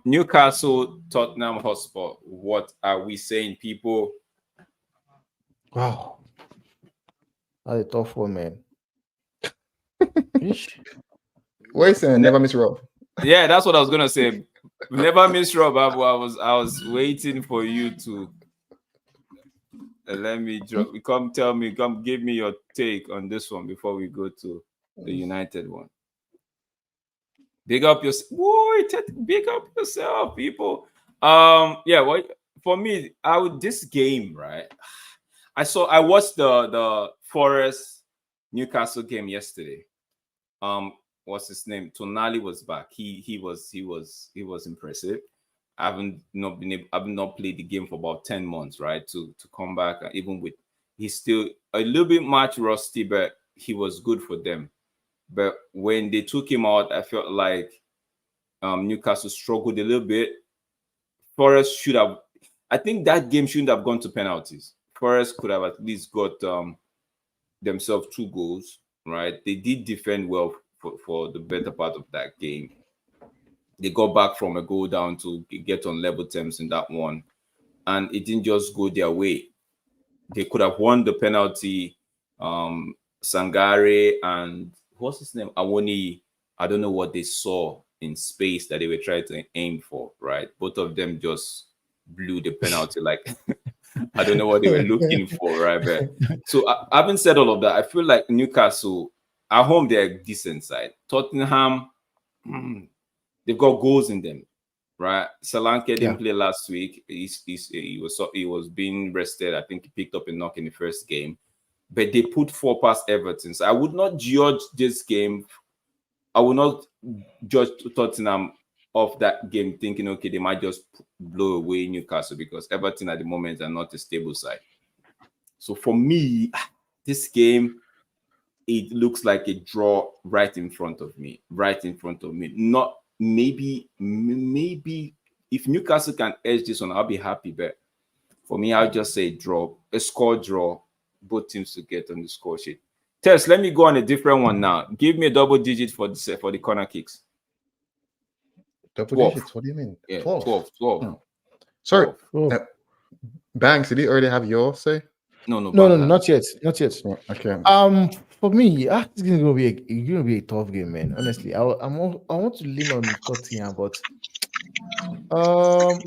Newcastle, Tottenham Hotspur. What are we saying, people? Wow. That's a tough one, man. Wait, saying never miss Rob. Yeah, that's what I was gonna say. Never miss Rob. I was waiting for you to let me drop. Come give me your take on this one before we go to the United one. Big up yourself, people. Yeah, what for me, this game, right? I watched the Forest Newcastle game yesterday. What's his name? Tonali was back. He was impressive. I've not played the game for about 10 months, right? To come back, even with he's still a little bit much rusty, but he was good for them. But when they took him out, I felt like Newcastle struggled a little bit. Forest should have. I think that game shouldn't have gone to penalties. Forest could have at least got themselves 2 goals, right? They did defend well for the better part of that game. They got back from a goal down to get on level terms in that one. And it didn't just go their way. They could have won the penalty. Sangare and what's his name? Awoni. I don't know what they saw in space that they were trying to aim for, right? Both of them just blew the penalty like I don't know what they were looking for, right? But, so having said all of that, I feel like Newcastle at home they're a decent side. Tottenham, they've got goals in them, right? Solanke didn't play last week. He was being rested. I think he picked up a knock in the first game, but they put 4 past Everton. So I would not judge this game. I will not judge Tottenham off that game thinking, okay, they might just blow away Newcastle because Everton at the moment are not a stable side. So for me, this game, it looks like a draw right in front of me. Not maybe if Newcastle can edge this one, I'll be happy. But for me, I'll just say draw, a score draw, both teams to get on the score sheet. Tess, let me go on a different one now. Give me a double digit for the corner kicks. Double 12. Digits? What do you mean? Yeah, 12. Sorry. 12. Banks, did you already have yours say? No, not yet. Oh, okay. For me, this is gonna be a tough game, man. Honestly, I want to lean on Tottenham, but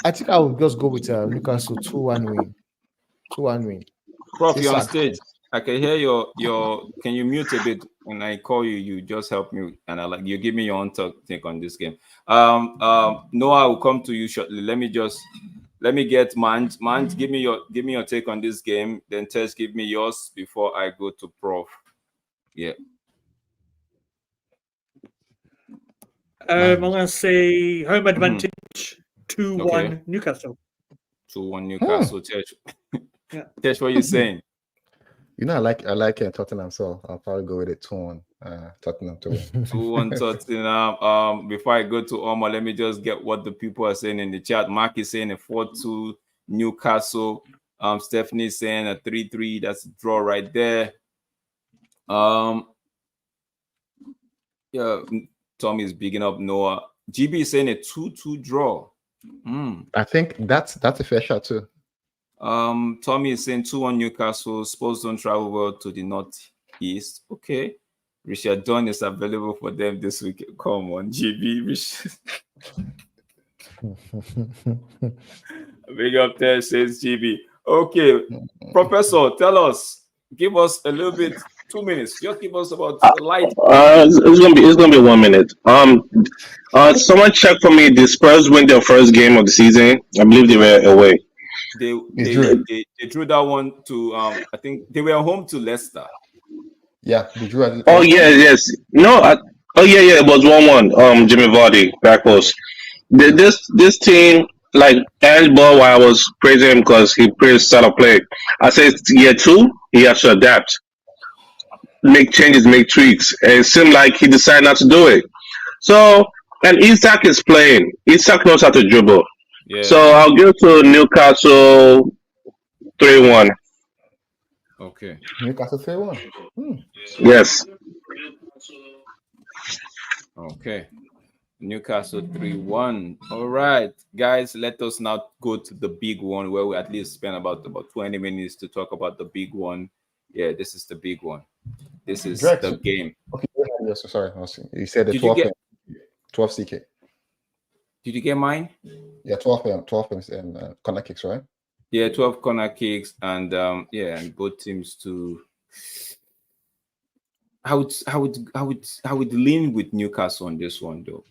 I think I will just go with Newcastle 2-1 win. 2-1 win. Prof, you're on stage. I can hear your. Can you mute a bit when I call you? You just help me, and you give me your own take on this game. Noah, I will come to you shortly. Let me get Manj. Manj, give me your take on this game. Then Tess, give me yours before I go to Prof. Yeah. I'm gonna say home advantage 2-1 Newcastle. 2-1 Newcastle. Tess, what are you saying? You know, I like Tottenham, so I'll probably go with it 2-1 Tottenham. 2-1 Tottenham. Before I go to Omar, let me just get what the people are saying in the chat. Mark is saying a 4-2 Newcastle. Stephanie is saying a 3-3. That's a draw right there. Yeah, Tommy is bigging up Noah. GB is saying a 2-2 draw. I think that's a fair shot too. Tommy is saying 2-1 Newcastle. Spurs don't travel well to the northeast. Okay. Richard Dunn is available for them this week. Come on, GB. Big up there, says GB. Okay, Professor, tell us. Give us a little bit. 2 minutes. Just give us about light. It's gonna be 1 minute. Someone check for me. The Spurs win their first game of the season. I believe they were away. They drew that one to I think they were home to Leicester. Yeah, they drew. Yes. No. It was 1-1. Jimmy Vardy back post. This team, like Aaron Ball, while I was praising him because he plays style of play. I said year 2 he has to adapt, make changes, make tweaks, and it seemed like he decided not to do it. So, and Isak is playing. Isak knows how to dribble. Yeah. So I'll go to Newcastle 3-1. Okay. Newcastle 3-1. Yes. Okay. Newcastle 3-1. All right, guys. Let us now go to the big one where we at least spend about 20 minutes to talk about the big one. Yeah, this is the big one. This is the game. Okay. Yes, sorry. You said the 12 CK. Did you get mine? Yeah, 12 corner kicks, right? Yeah, 12 corner kicks, and and both teams to. I would lean with Newcastle on this one though.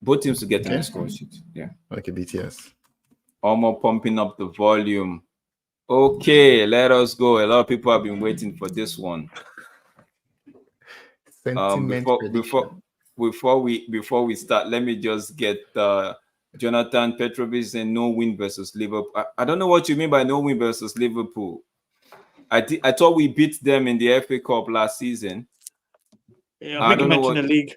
Both teams to get on the score sheet. Yeah. Okay, BTS. Almost pumping up the volume. Okay, let us go. A lot of people have been waiting for this one. Before we start, let me just get Jonathan Petrovic saying no win versus Liverpool. I don't know what you mean by no win versus Liverpool. I thought we beat them in the FA Cup last season. Yeah, I think you mentioned the league.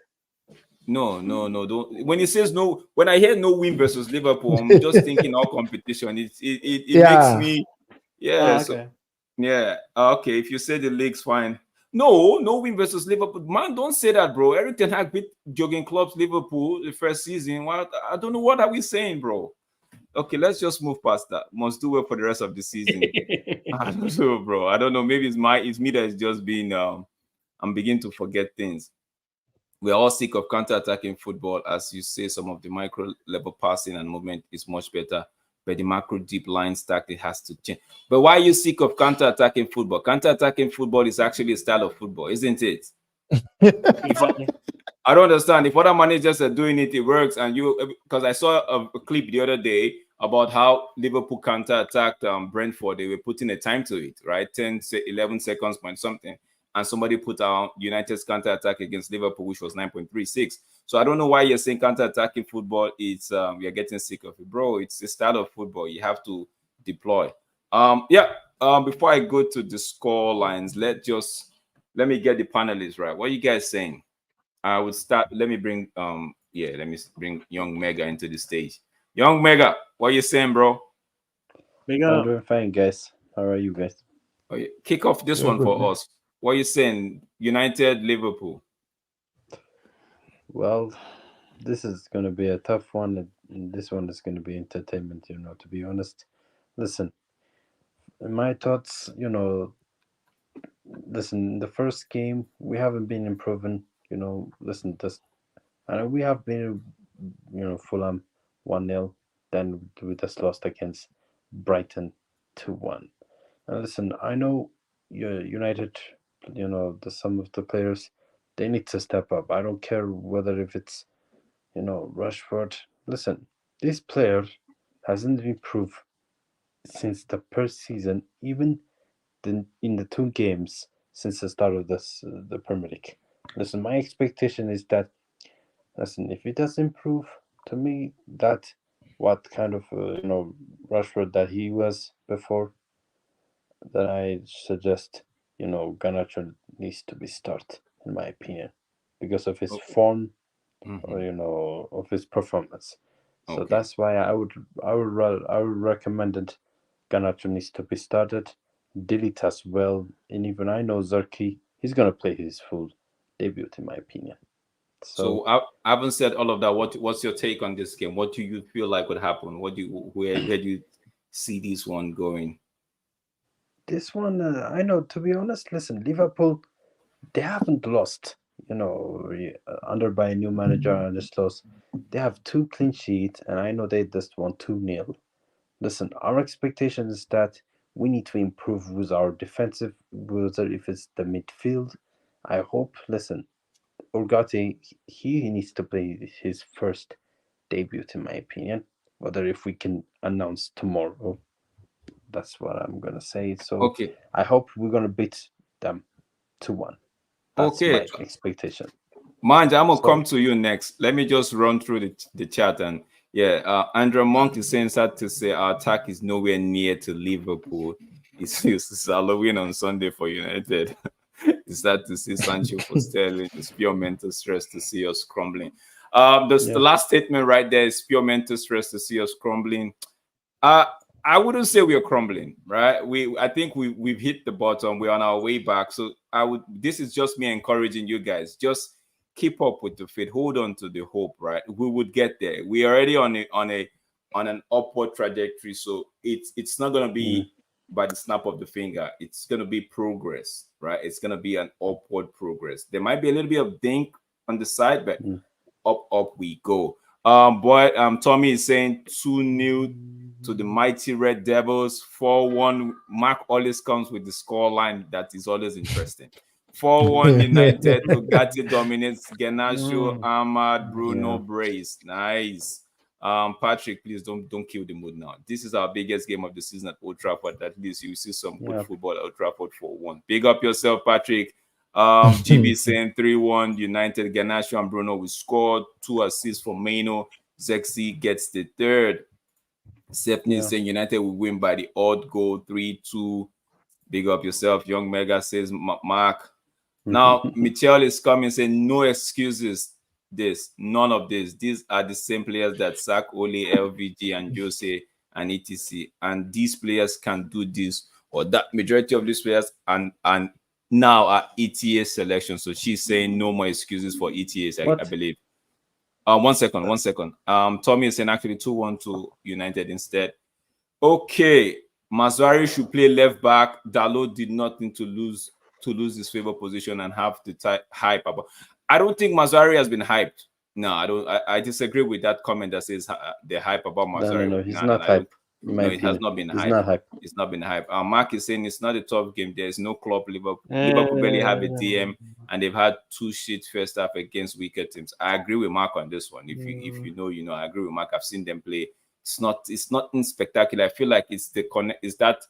No. Don't. When it says no, when I hear no win versus Liverpool, I'm just thinking all competition. It makes me. Yeah. Okay. If you say the league's fine. No win versus Liverpool. Man, don't say that, bro. Eric Ten Hag beat Jurgen Klopp's Liverpool the first season. What? I don't know. What are we saying, bro? Okay, let's just move past that. Must do well for the rest of the season. I don't know, bro. I don't know. Maybe it's me that is just being. I'm beginning to forget things. We're all sick of counter-attacking football. As you say, some of the micro-level passing and movement is much better. But the macro deep line stack, it has to change. But why are you sick of counter-attacking football? Counter-attacking football is actually a style of football, isn't it? I don't understand. If other managers are doing it, it works. And because I saw a clip the other day about how Liverpool counter-attacked Brentford. They were putting a time to it, right? 11 seconds point something. And somebody put out United's counter-attack against Liverpool, which was 9.36. So I don't know why you're saying counter-attacking football. It's you're getting sick of it, bro. It's a style of football. You have to deploy. Before I go to the score lines, let me get the panelists right. What are you guys saying? I would start. Let me bring Young Mega into the stage. Young Mega, what are you saying, bro? I'm doing fine, guys. How are you guys? Kick off this one for us. What are you saying? United, Liverpool. Well, this is going to be a tough one. And this one is going to be entertainment, to be honest. Listen, in my thoughts, listen, the first game, we haven't been improving, listen, we have been, Fulham 1-0, then we just lost against Brighton 2-1. And listen, I know United, some of the players, they need to step up. I don't care whether if it's, Rashford. Listen, this player hasn't improved since the first season, even in the 2 games since the start of the Premier League. Listen, my expectation is that, listen, if he does improve, to me, that what kind of Rashford that he was before, then I suggest Garnacho needs to be started, in my opinion, because of his form, or of his performance. So that's why I would recommend that Garnacho needs to be started. Delete as well, and even I know Zerki, he's gonna play his full debut, in my opinion. So I haven't said all of that. What's your take on this game? What do you feel like would happen? Where do you see this one going? This one, I know, to be honest, listen, Liverpool, they haven't lost, under by a new manager and just lost. They have 2 clean sheets, and I know they just won 2-0. Listen, our expectation is that we need to improve with our defensive, whether if it's the midfield. I hope, listen, Ugarte, he needs to play his first debut, in my opinion. Whether if we can announce tomorrow, that's what I'm gonna say. So I hope we're gonna beat them 2-1. That's my expectation. Mind, I'm gonna come to you next. Let me just run through the chat. And Andrew Monk is saying sad to say our attack is nowhere near to Liverpool. It's Halloween on Sunday for United. It's sad to see Sancho for Sterling. It's pure mental stress to see us crumbling. The last statement right there is pure mental stress to see us crumbling. I wouldn't say we are crumbling, right? I think we've hit the bottom. We're on our way back. So this is just me encouraging you guys. Just keep up with the faith. Hold on to the hope, right? We would get there. We're already on an upward trajectory. So it's not gonna be by the snap of the finger. It's gonna be progress, right? It's gonna be an upward progress. There might be a little bit of dink on the side, but up we go. Tommy is saying 2-0 to the mighty Red Devils. 4-1. Mark always comes with the score line that is always interesting. 4-1 United. Ugarte dominates. Garnacho, Ahmad, Bruno, Brace. Nice. Patrick, please don't kill the mood now. This is our biggest game of the season at Old Trafford. At least you see some good football at Old Trafford 4-1. Big up yourself, Patrick. GB saying 3-1 United. Garnacho and Bruno will score. 2 assists from Maino. Zexi gets the 3rd. Stephanie saying United will win by the odd goal 3-2. Big up yourself. Young Mega says Mark. Now Michelle is coming saying no excuses. None of this. These are the same players that sack Ole, LVG, and Jose and etc. And these players can do this or that. Majority of these players and now are ETA selection. So she's saying no more excuses for ETAs, I believe. One second. Tommy is saying actually 2-1 to United instead. Okay. Mazari should play left back. Dalot did not need to lose his favorite position and have the hype about. I don't think Mazari has been hyped. No, I don't. I disagree with that comment that says the hype about Mazari. No, he's not hyped. No, it has not been hyped. It's not been hyped. Mark is saying it's not a tough game. There is no club. Liverpool barely have a DM, and they've had 2 shit first half against weaker teams. I agree with Mark on this one. If you know, you know. I agree with Mark. I've seen them play. It's nothing spectacular. I feel like it's that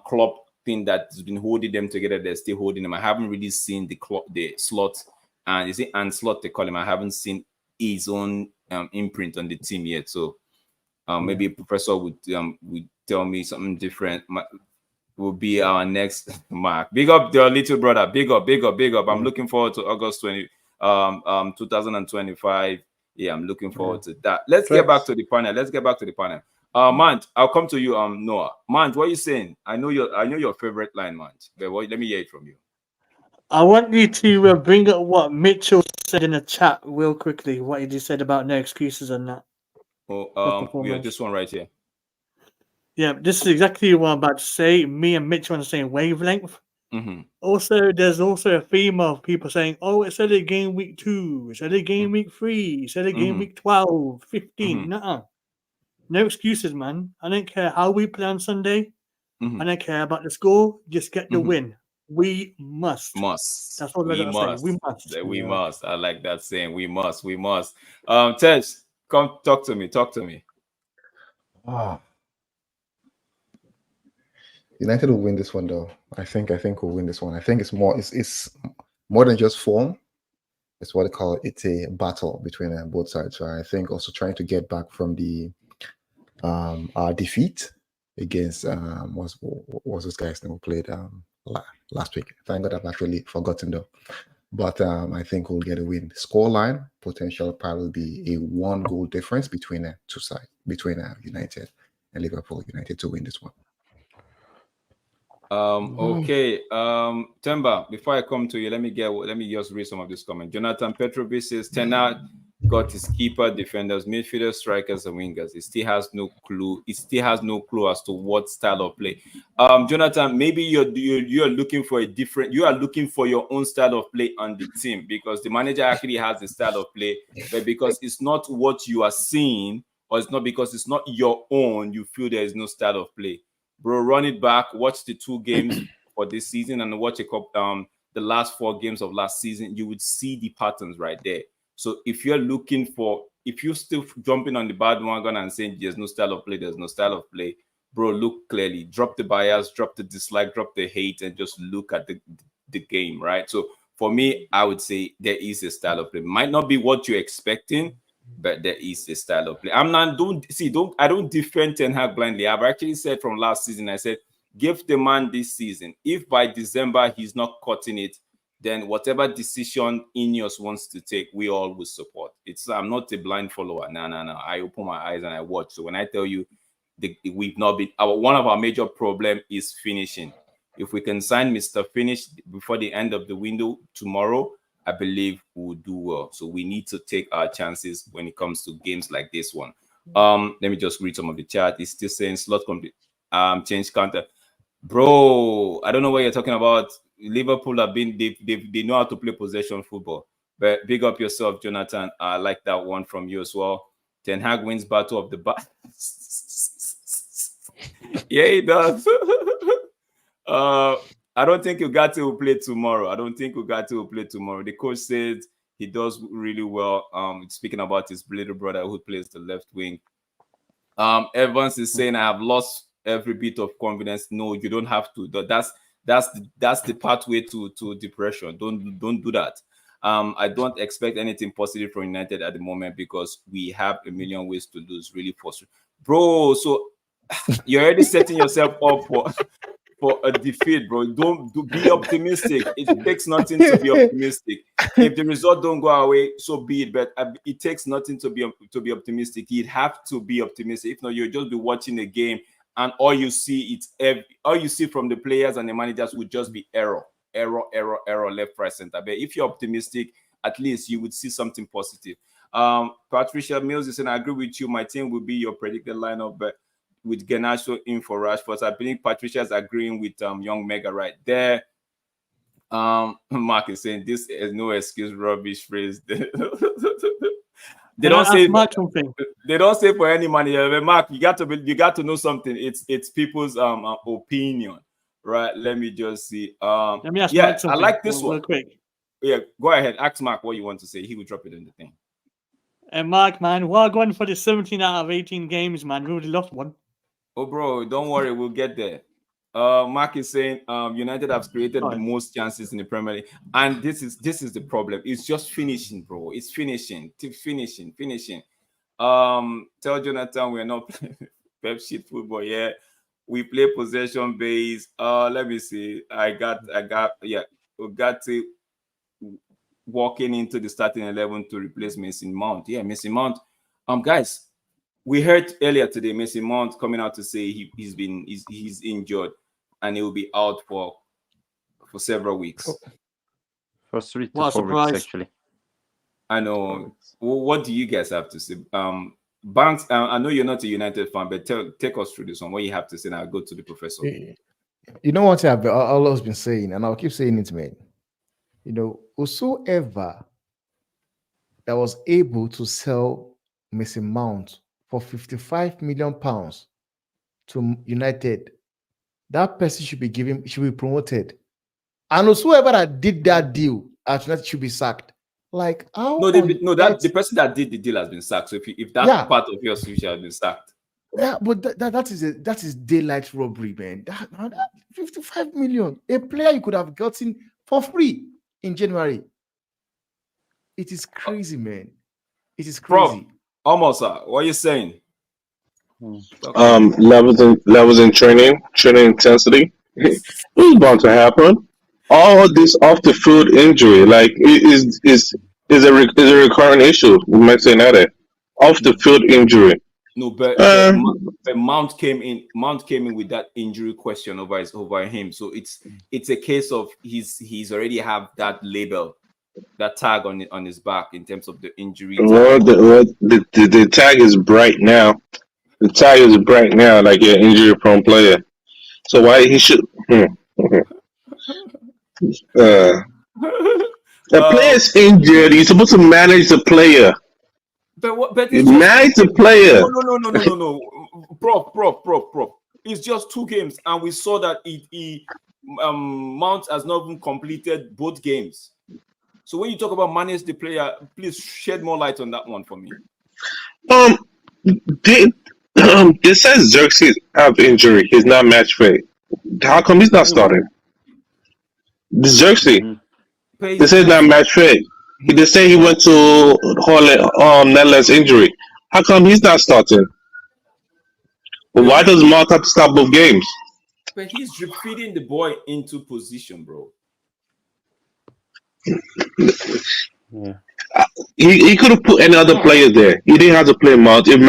club thing that's been holding them together. They're still holding them. I haven't really seen the Slot, and is it and Slot they call him. I haven't seen his own imprint on the team yet. So maybe a professor would tell me something different. Will be our next Mark. Big up your little brother. Big up. I'm looking forward to August 2025. Yeah, I'm looking forward to that. Let's get back to the panel. Mant, I'll come to you, Noah. Mant, what are you saying? I know your favorite line, Mant. But let me hear it from you. I want you to bring up what Mitchell said in the chat real quickly. What he just said about no excuses on that. Yeah, this one right here. Yeah, this is exactly what I'm about to say. Me and Mitch are on the same wavelength. Mm-hmm. Also, there's also a theme of people saying, oh, it's only game week 2, it's only game week 3, it's only game week 12, 15. Nuh-uh. No excuses, man. I don't care how we play on Sunday. I don't care about the score. Just get the win. We must. That's all I gotta say. We must. We must. I like that saying. We must. We must. Tej, come talk to me. Talk to me. United will win this one, though. I think we'll win this one. I think it's more than just form. It's what they call it. It's a battle between both sides. So I think also trying to get back from the our defeat against what's this guy's name who played last week. Thank God I've actually forgotten though. But I think we'll get a win. Scoreline potential probably be a 1-goal difference between two sides, between United and Liverpool. United to win this one. Okay. Temba, before I come to you, let me just read some of this comment. Jonathan Petrovic says Ten Hag got his keeper, defenders, midfielders, strikers, and wingers. He still has no clue. He still has no clue as to what style of play. Jonathan, maybe you're looking for a different. You are looking for your own style of play on the team, because the manager actually has a style of play, but because it's not what you are seeing, or it's not because it's not your own, you feel there is no style of play. Bro, run it back. Watch the 2 games for this season and watch the last 4 games of last season. You would see the patterns right there. So if you're still jumping on the bandwagon and saying there's no style of play, bro, look clearly. Drop the bias, drop the dislike, drop the hate, and just look at the game, right? So for me, I would say there is a style of play. Might not be what you're expecting, but there is a style of play. I don't defend Ten Hag blindly. I've actually said from last season, I said, give the man this season. If by December he's not cutting it, then whatever decision Ineos wants to take, we all will support. I'm not a blind follower. No. I open my eyes and I watch. So when I tell you we've not been, one of our major problem is finishing. If we can sign Mr. Finish before the end of the window tomorrow, I believe we'll do well. So we need to take our chances when it comes to games like this one. Let me just read some of the chat. It's still saying slot complete. Change counter. Bro, I don't know what you're talking about. Liverpool have been they know how to play possession football. But big up yourself, Jonathan. I like that one from you as well. Ten Hag wins battle of the yeah, he does. I don't think Ugarte will play tomorrow. The coach said he does really well. Speaking about his little brother who plays the left wing. Evans is saying I have lost every bit of confidence. No, you don't have to. That's the pathway to depression. Don't do that. I don't expect anything positive from United at the moment because we have a million ways to lose. Really frustrating, bro. So you're already setting yourself up for a defeat, bro. Be optimistic. It takes nothing to be optimistic. If the result don't go away, so be it. But it takes nothing to be optimistic. You'd have to be optimistic. If not, you'll just be watching the game, and all you see from the players and the managers would just be error, left, right, center. But if you're optimistic, at least you would see something positive. Patricia Mills is saying, I agree with you. My team will be your predicted lineup, but with Garnacho in for Rashford. I believe Patricia's agreeing with Young Mega right there. Mark is saying this is no excuse, rubbish phrase. They don't say for any money. Mark, you got to know something. It's people's opinion, right? Let me just see. Let me ask Mark something. I like this one. Real quick. Yeah, go ahead. Ask Mark what you want to say. He will drop it in the thing. And Mark, man, we're going for the 17 out of 18 games, man. We would have lost one. Oh, bro, don't worry, we'll get there. Mark is saying United have created the most chances in the Premier League, and this is the problem. It's just finishing, bro. It's finishing. Tell Jonathan we're not playing pep sheet football. Yeah, we play possession based. Let me see. We got to walking into the starting 11 to replace Mason Mount. Yeah, Mason Mount. Guys. We heard earlier today, Mason Mount coming out to say he's injured and he will be out for several weeks. For 3 to 4 weeks, actually. I know. What do you guys have to say? Banks, I know you're not a United fan, but take us through this one. What you have to say, and I'll go to the professor. You know what I've always been saying, and I'll keep saying it, man. You know, whosoever that was able to sell Mason Mount for £55 million to United, that person should be promoted. And whosoever that did that deal at United should be sacked. Like, how? The person that did the deal has been sacked. So if that part of your switch has been sacked. Yeah, but that is daylight robbery, man. That 55 million, a player you could have gotten for free in January. It is crazy, man. It is crazy. Almost, what are you saying? Levels in training intensity. It was bound to happen. All this off the field injury, like, is a recurrent issue with Manchester United. Off the field injury. No, but Mount came in with that injury question over him. So it's a case of he's already have that label, that tag on his back in terms of the injury. The tag is bright now. The tag is bright now, like an injury prone player. So why he should? The player's injured. You're supposed to manage the player. But you manage the player. No. Prof. It's just 2 games, and we saw that Mount has not even completed both games. So when you talk about manage the player, please shed more light on that one for me. It says Xerxes have injury. He's not match fit. How come he's not starting? Xerxes. They say not match fit. They say he went to Netherlands injury. How come he's not starting? Why does Mark have to start both games? But he's feeding the boy into position, bro. Yeah. He could have put any other player there. He didn't have to play Mount if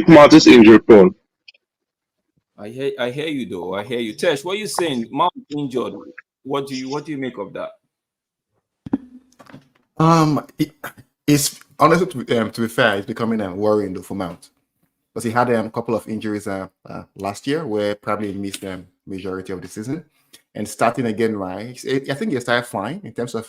Mount is injury prone. I hear you though. I hear you. Tesh, what are you saying? Mount injured. What do you make of that? It's honestly, to be fair, it's becoming worrying though for Mount, because he had a couple of injuries last year where probably missed the majority of the season, and starting again, right? I think he started fine in terms of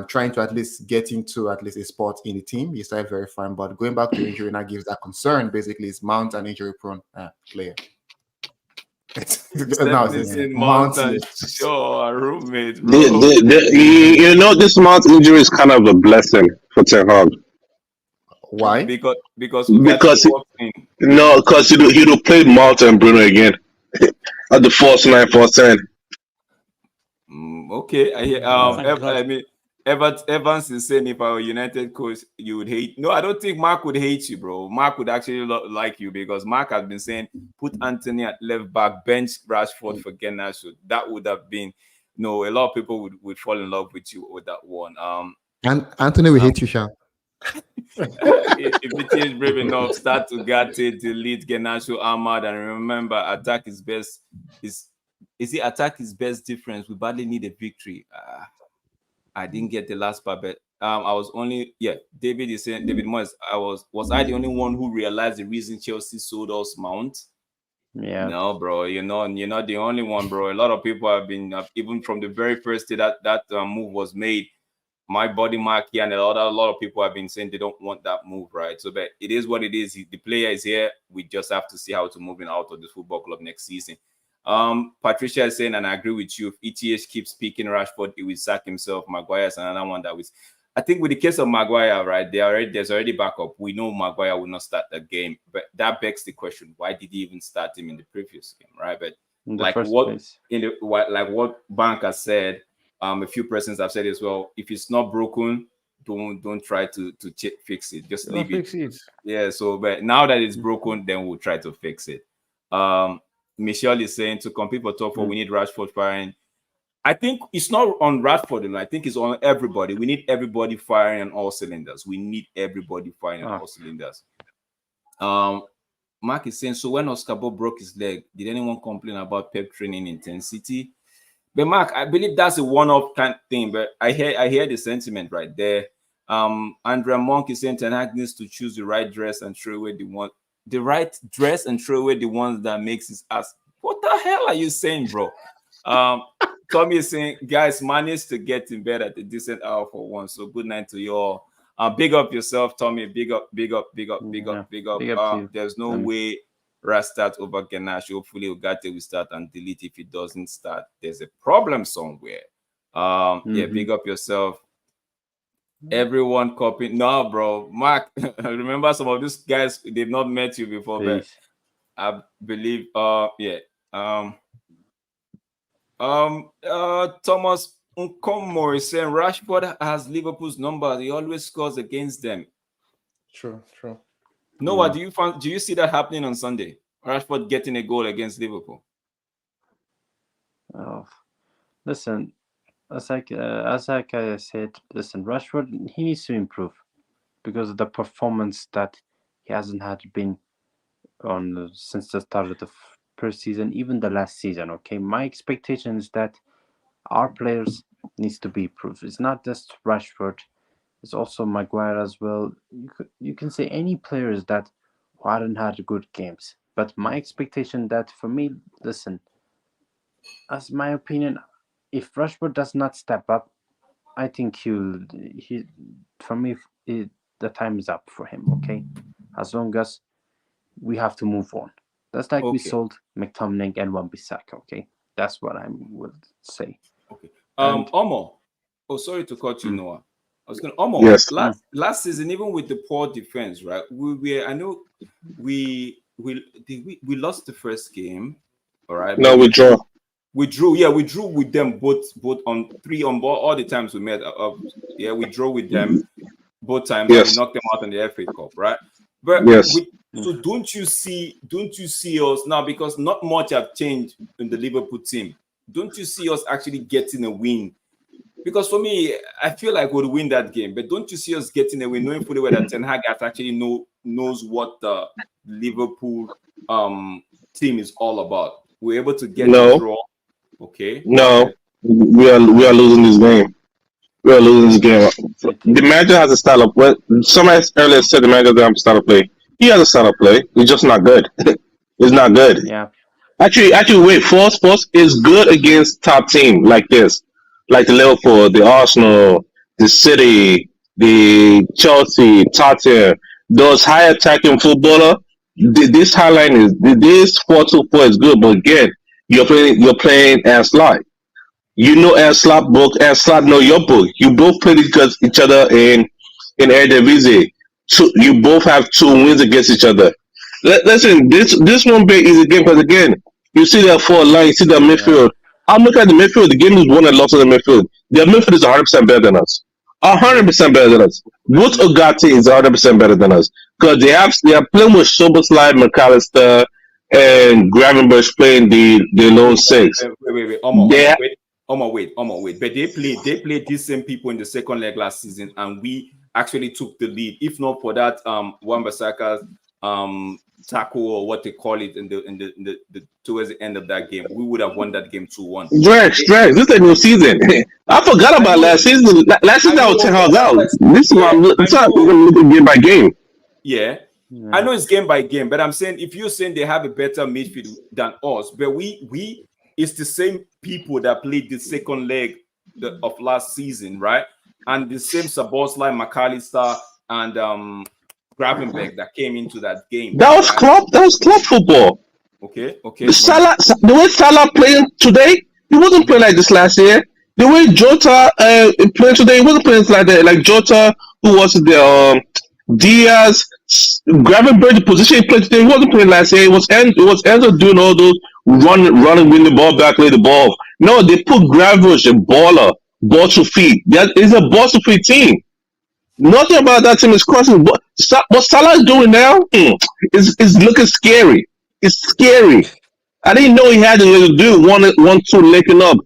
trying to at least get into at least a spot in the team. He started very fine, but going back to injury now gives that concern. Basically, is Mount an injury prone player? Mount and Shaw, roommate. You know, this Mount injury is kind of a blessing for Ten Hag. Why? Because he would play Mount and Bruno again at the 4-9-4-10. Okay, I mean, Evans is saying if I were United coach, you would hate. No, I don't think Mark would hate you, bro. Mark would actually like you, because Mark has been saying put Anthony at left back, bench Rashford for Garnacho. That would have been a lot of people would fall in love with you with that one. And Anthony will hate you, Sean. If the team is brave enough, start to delete Garnacho, Ahmad, and remember, attack is best. Is it attack is best difference? We badly need a victory. I didn't get the last part, but I was only David is saying, David Moyes, was I the only one who realized the reason Chelsea sold us Mount? Yeah. No, bro, you're not the only one, bro. A lot of people have been even from the very first day that move was made. My body mark here and a lot of people have been saying they don't want that move, right? So, but it is what it is. The player is here. We just have to see how to move him out of this football club next season. Patricia is saying, and I agree with you, if ETH keeps speaking Rashford, he will sack himself. Maguire is another one that was. I think with the case of Maguire, right, there's already backup. We know Maguire will not start the game, but that begs the question: why did he even start him in the previous game, right? But what Bank has said, a few persons have said as well. If it's not broken, don't try to fix it. Just leave it. Yeah. So, but now that it's broken, then we'll try to fix it. Michelle is saying to compete for top 4, we need Rashford firing. I think it's not on Rashford. I think it's on everybody. We need everybody firing on all cylinders. All cylinders. Mark is saying, so when Oscar Bob broke his leg, did anyone complain about Pep training intensity? But Mark, I believe that's a one-off kind of thing. But I hear the sentiment right there. Andrea Monk is saying Ten Hag needs to choose the right dress and throw away the ones that makes his ass. What the hell are you saying, bro? Tommy is saying, guys, managed to get in bed at a decent hour for once. So good night to you all. Big up yourself, Tommy. Big up. There's no way Ras start over Ganache. Hopefully Ugarte will start and delete if it doesn't start. There's a problem somewhere. Yeah, big up yourself. Everyone copying. No, bro. Mark, remember some of these guys, they've not met you before, but I believe Thomas Nkomo is saying Rashford has Liverpool's number. He always scores against them. True. Noah, do you see that happening on Sunday? Rashford getting a goal against Liverpool? Oh, listen, as I said, listen, Rashford, he needs to improve because of the performance that he hasn't had been on since the start of the first season, even the last season. Okay, my expectation is that our players needs to be improved. It's not just Rashford. It's also Maguire as well. You can say any players that hadn't had good games. But my expectation that for me, listen, as my opinion, if Rashford does not step up, I think the time is up for him, okay? As long as we have to move on. That's like we sold McTominay and Wan-Bissaka, okay? That's what I would say. Okay. Omo. Oh, sorry to cut you, Noah. I was going to yes. last season, even with the poor defense, right? We lost the first game. All right. No, we drew. We drew. Yeah, we drew with them both on 3 on board. All the times we met. We drew with them both times. Yes. And we knocked them out in the FA Cup, right? But so don't you see us now, because not much have changed in the Liverpool team. Don't you see us actually getting a win? Because for me, I feel like we'll win that game. But don't you see us getting a win, knowing fully well that Ten Hag actually knows what the Liverpool team is all about? We're able to get a draw. Okay. No, we are losing this game. We are losing this game. The manager has a style of play. Somebody earlier said the manager doesn't have a style of play. He has a style of play. It's just not good. It's not good. Yeah. Actually, wait. Force is good against top team like this, like the Liverpool, the Arsenal, the City, the Chelsea, Tottenham. Those high attacking footballer. This highline is this 4-2-4 is good, but again, you're playing and slot. You know and slot book and slot know your book. You both play against each other in Eredivisie. You both have 2 wins against each other. Listen, this won't be an easy game because again, you see that forward line, you see that midfield. I'm looking at the midfield. The game is won and lost in the midfield. Their midfield is 100% better than us. 100% better than us. Both Ugarte is 100% better than us because they are playing with Soboslai, McAllister, and Gravenberch playing the lone 6. Wait. But they played these same people in the second leg last season, and we actually took the lead. If not for that, Wan-Bissaka's tackle or what they call it in the towards the end of that game, we would have won that game 2-1. Drex, this is a new season. I forgot about last season. Last season I was 10 hours out. This is why I'm looking game by game. Yeah. I know it's game by game, but I'm saying if you're saying they have a better midfield than us, but we it's the same people that played the second leg of last season, right? And the same Szoboszlai, McAllister, and Gravenberch that came into that game. That was Klopp. That was Klopp football. Okay. The way Salah playing today, he wasn't playing like this last year. The way Jota playing today, he wasn't playing like that. Like Jota, who was the Diaz, Gravenberch, the position he played today, he wasn't playing last year. It was Enzo doing all those running, win the ball back, lay the ball. No, they put Gravenberch, a baller, ball to feet. That is a ball to feet team. Nothing about that team is crossing. What Salah is doing now is looking scary. It's scary. I didn't know he had to do 1-2 linking up.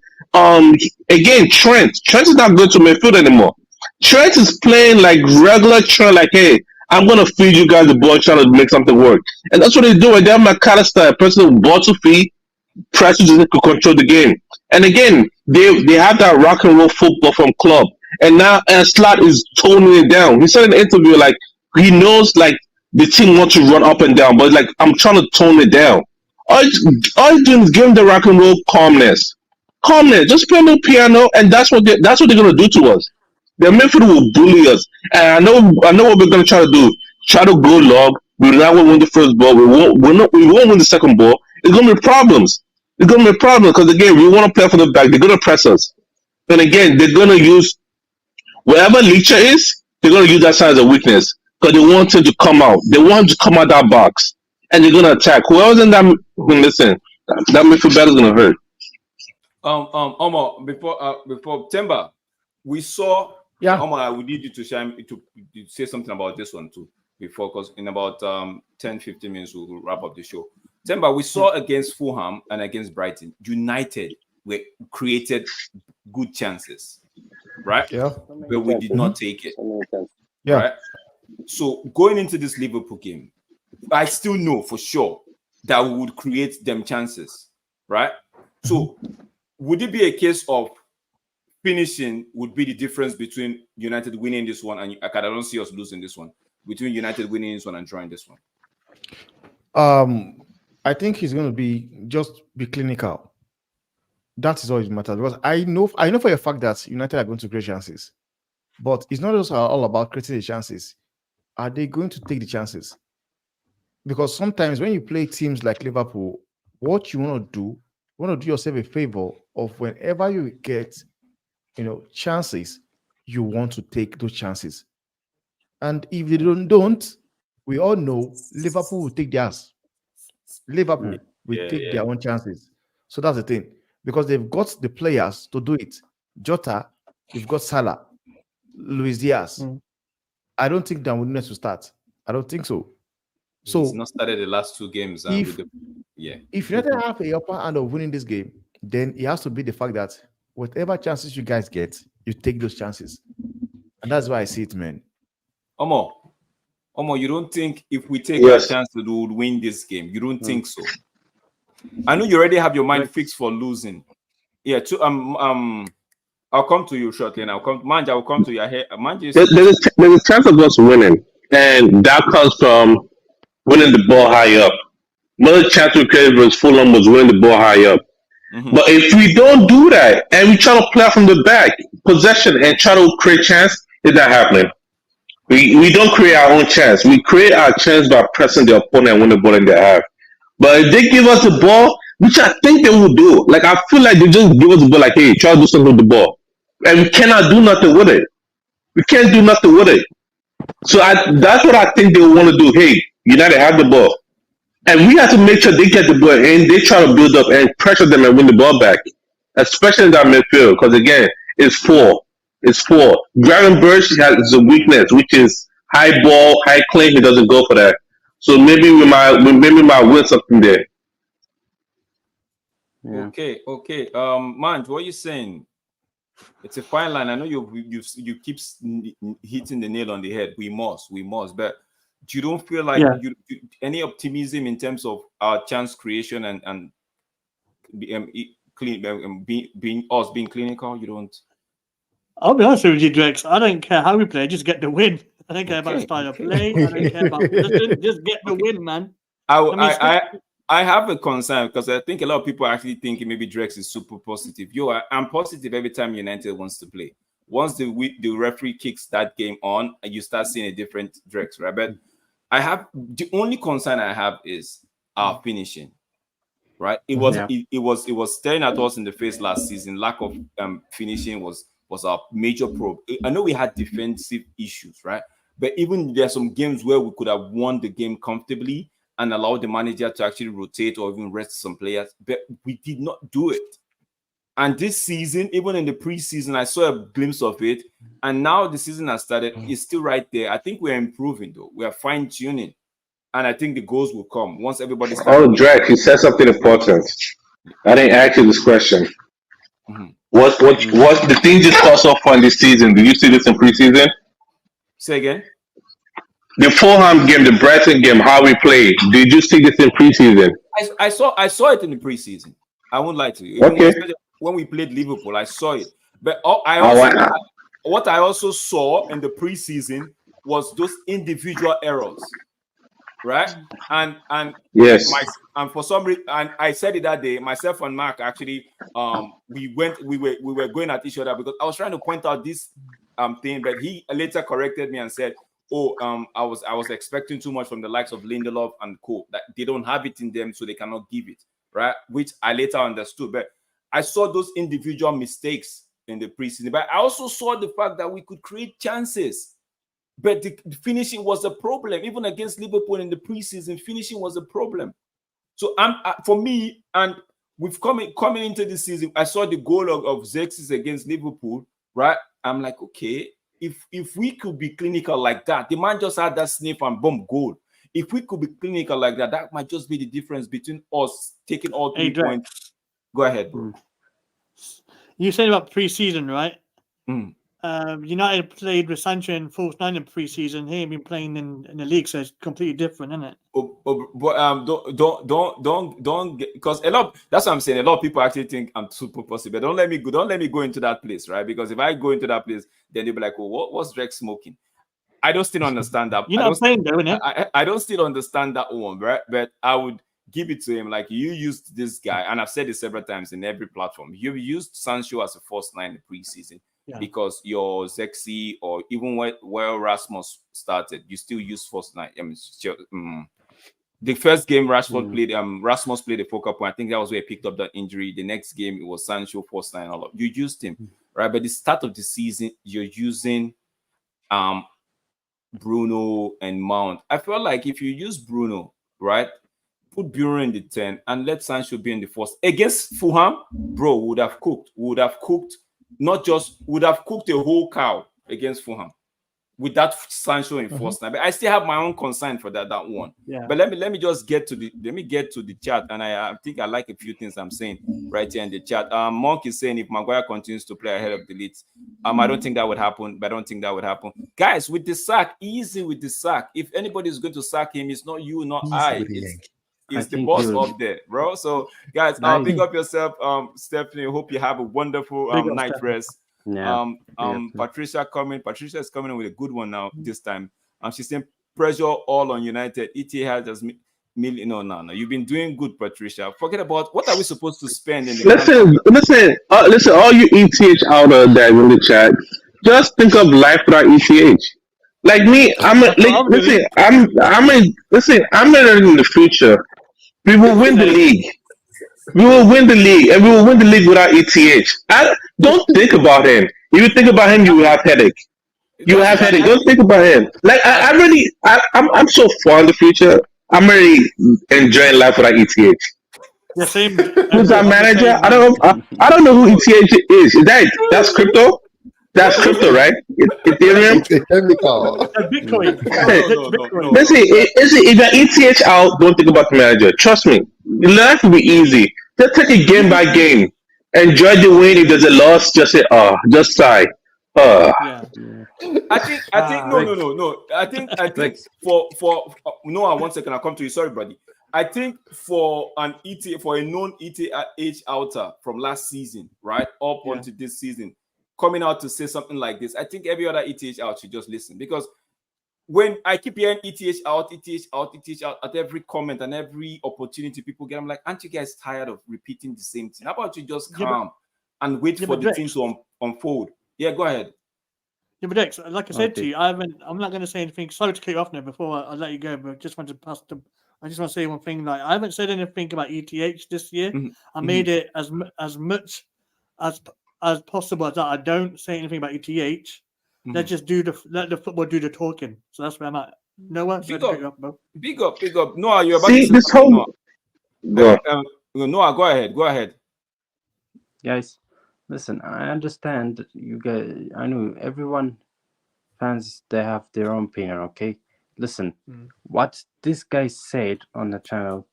Again, Trent is not good to midfield anymore. Trent is playing like regular Trent, like, hey, I'm gonna feed you guys the ball, trying to make something work. And that's what they're doing. They have McAllister, a person with ball to feed. pressure to control the game. And again, they have that rock and roll football from club. And now Slot is toning it down. He said in an interview like he knows like the team wants to run up and down, but like I'm trying to tone it down. All he's doing is giving the rock and roll calmness. Calmness. Just play the piano, and that's what they're gonna do to us. Their midfield will bully us. And I know what we're gonna try to do. Try to go long. We're not gonna win the first ball. We won't win the second ball. It's gonna be problems. It's gonna be problems because again, we want to play for the back. They're gonna press us. And again, they're gonna use wherever Licha is, they're gonna use that side as a weakness. Because they want him to come out. They want him to come out that box. And they're gonna attack. Whoever's in that listen, that midfield battle is gonna hurt. Omar, before Timber, we saw. Yeah, Omar, I would need you to say something about this one too before, because in about 10-15 minutes we'll wrap up the show. Timber, we saw against Fulham and against Brighton, United created good chances, right? Yeah, but we did not take it. Yeah. Right? So going into this Liverpool game, I still know for sure that we would create them chances, right? So would it be a case of finishing would be the difference between United winning this one and I don't see us losing this one, between United winning this one and drawing this one? I think he's going to be clinical. That is all it matters, because I know for a fact that United are going to create chances, but it's not just all about creating the chances. Are they going to take the chances? Because sometimes when you play teams like Liverpool, what you want to do yourself a favor of whenever you get, chances, you want to take those chances. And if they don't, we all know Liverpool will take theirs. Liverpool will take their own chances. So that's the thing. Because they've got the players to do it. Jota, you've got Salah, Luis Diaz. I don't think Dan would need to start. I don't think so. So he's not started the last two games. If United have a upper hand of winning this game, then it has to be the fact that whatever chances you guys get, you take those chances. And that's why I see it, man. Omo, you don't think if we take our chance we would win this game? You don't think so? I know you already have your mind fixed for losing. Yeah, I'll come to you shortly. Now, Manja, I'll come to your head. There's a chance of us winning, and that comes from winning the ball high up. Another chance we created versus Fulham was winning the ball high up. But if we don't do that and we try to play from the back, possession, and try to create chance, it's not happening. We don't create our own chance. We create our chance by pressing the opponent and win the ball in their half. But if they give us the ball, which I think they will do, like I feel like they just give us the ball, like, hey, try to do something with the ball. And we cannot do nothing with it. We can't do nothing with it. So that's what I think they want to do. Hey, United have the ball. And we have to make sure they get the ball and they try to build up and pressure them and win the ball back. Especially in that midfield. Because again, it's four. Gravenberch has a weakness, which is high ball, high claim. He doesn't go for that. So maybe we might win something there. Yeah. Okay. Man, what are you saying? It's a fine line. I know you keep hitting the nail on the head. We must. But you don't feel like you any optimism in terms of our chance creation and being clinical? You don't. I'll be honest with you, Drex. I don't care how we play. Just get the win. I don't care about style of play. I don't care about just get the win, man. I have a concern because I think a lot of people are actually thinking maybe Drex is super positive. I'm positive every time United wants to play. Once the referee kicks that game on, and you start seeing a different Drex, right? But the only concern I have is our finishing, right? It was staring at us in the face last season. Lack of finishing was our major probe. I know we had defensive issues, right? But even there are some games where we could have won the game comfortably and allowed the manager to actually rotate or even rest some players, but we did not do it. And this season, even in the preseason, I saw a glimpse of it. And now the season has started. It's still right there. I think we're improving, though. We are fine-tuning. And I think the goals will come once everybody starts. Oh, Drake, you said something important. I didn't ask you this question. What's the thing you saw so far in this season? Did you see this in preseason? Say again? The Fulham game, the Brighton game, how we played. Did you see this in preseason? I saw it in the preseason. I won't lie to you. Okay. When we played Liverpool, I saw it. But what I also saw in the preseason was those individual errors, right? And yes, and for some reason, and I said it that day. Myself and Mark actually, we were going at each other because I was trying to point out this thing, but he later corrected me and said, "Oh, I was expecting too much from the likes of Lindelof and Co. That they don't have it in them, so they cannot give it, right?" Which I later understood, but I saw those individual mistakes in the preseason, but I also saw the fact that we could create chances. But the finishing was a problem. Even against Liverpool in the preseason, finishing was a problem. So for me, and with coming into this season, I saw the goal of Xerxes against Liverpool, right? I'm like, okay, if we could be clinical like that, the man just had that sniff and boom, goal. If we could be clinical like that, that might just be the difference between us taking all 3 points. Go ahead, bro. You said about preseason, right? Mm. United played with Sancho in false nine in preseason. He ain't been playing in the league, so it's completely different, isn't it? But don't get, because a lot. That's what I'm saying. A lot of people actually think I'm super possible. Don't let me go into that place, right? Because if I go into that place, then they'll be like, "Oh, what's Rex smoking?" I don't still understand that. You're not playing though, innit? I don't still understand that one, right? But I would give it to him. Like, you used this guy, and I've said it several times in every platform. You used Sancho as a first line in the preseason. Yeah. Because your Zexi or even where Rasmus started, you still use first line. I mean, the first game Rashford played, Rasmus played the focal point. I think that was where he picked up that injury. The next game it was Sancho first line. You used him, right? But the start of the season, you're using Bruno and Mount. I felt like if you use Bruno, right, put Bureau in the 10 and let Sancho be in the first against Fulham, bro, would have cooked. Would have cooked a whole cow against Fulham with that Sancho in first time. But I still have my own concern for that one. Yeah. But let me just get to the chat, and I think I like a few things I'm saying right here in the chat. Monk is saying if Maguire continues to play ahead of the Leeds, I don't think that would happen. But I don't think that would happen, guys. With the sack, easy with the sack. If anybody is going to sack him, it's not you, not I. It's the boss up there, bro. So, guys, pick up yourself, Stephanie. Hope you have a wonderful night rest. Yeah. Patricia is coming in with a good one now this time. She's saying pressure all on United. ETH just no. You've been doing good, Patricia. Forget about what are we supposed to spend in the listen. All you ETH out there in the chat, just think of life without ETH. Like me, I'm in the future. We will win the league. We will win the league, and we will win the league without ETH. Don't think about him. If you think about him, you will have headache. You will have headache. Don't think about him. Like I'm so far in the future. I'm really enjoying life without ETH. The same. Who's our manager? I don't know who ETH is. That's crypto? That's crypto, right? Ethereum? Bitcoin. No. Listen, if you're ETH out, don't think about the manager. Trust me. Life will be easy. Just take it game by game. Enjoy the win. If there's a loss, just say, just sigh. Yeah. I think no. I think for no, 1 second, I'll come to you. Sorry, buddy. I think for a known ETH outer from last season, right, up onto this season, coming out to say something like this, I think every other ETH out should just listen, because when I keep hearing ETH out at every comment and every opportunity people get, I'm like, aren't you guys tired of repeating the same thing? How about you just calm and wait for the thing to unfold? Yeah, go ahead. Yeah, but Dex, like I said to you, I'm not going to say anything. Sorry to cut you off now before I let you go, but just want to I just want to say one thing. Like, I haven't said anything about ETH this year. I made it as much as possible that I don't say anything about ETH. Let's just let the football do the talking. So that's where I'm at. No one. Big up. Noah, you're about to say this whole. Noah, go ahead. Guys, listen. I understand you guys. I know everyone. Fans, they have their own opinion. Okay, listen. What this guy said on the channel,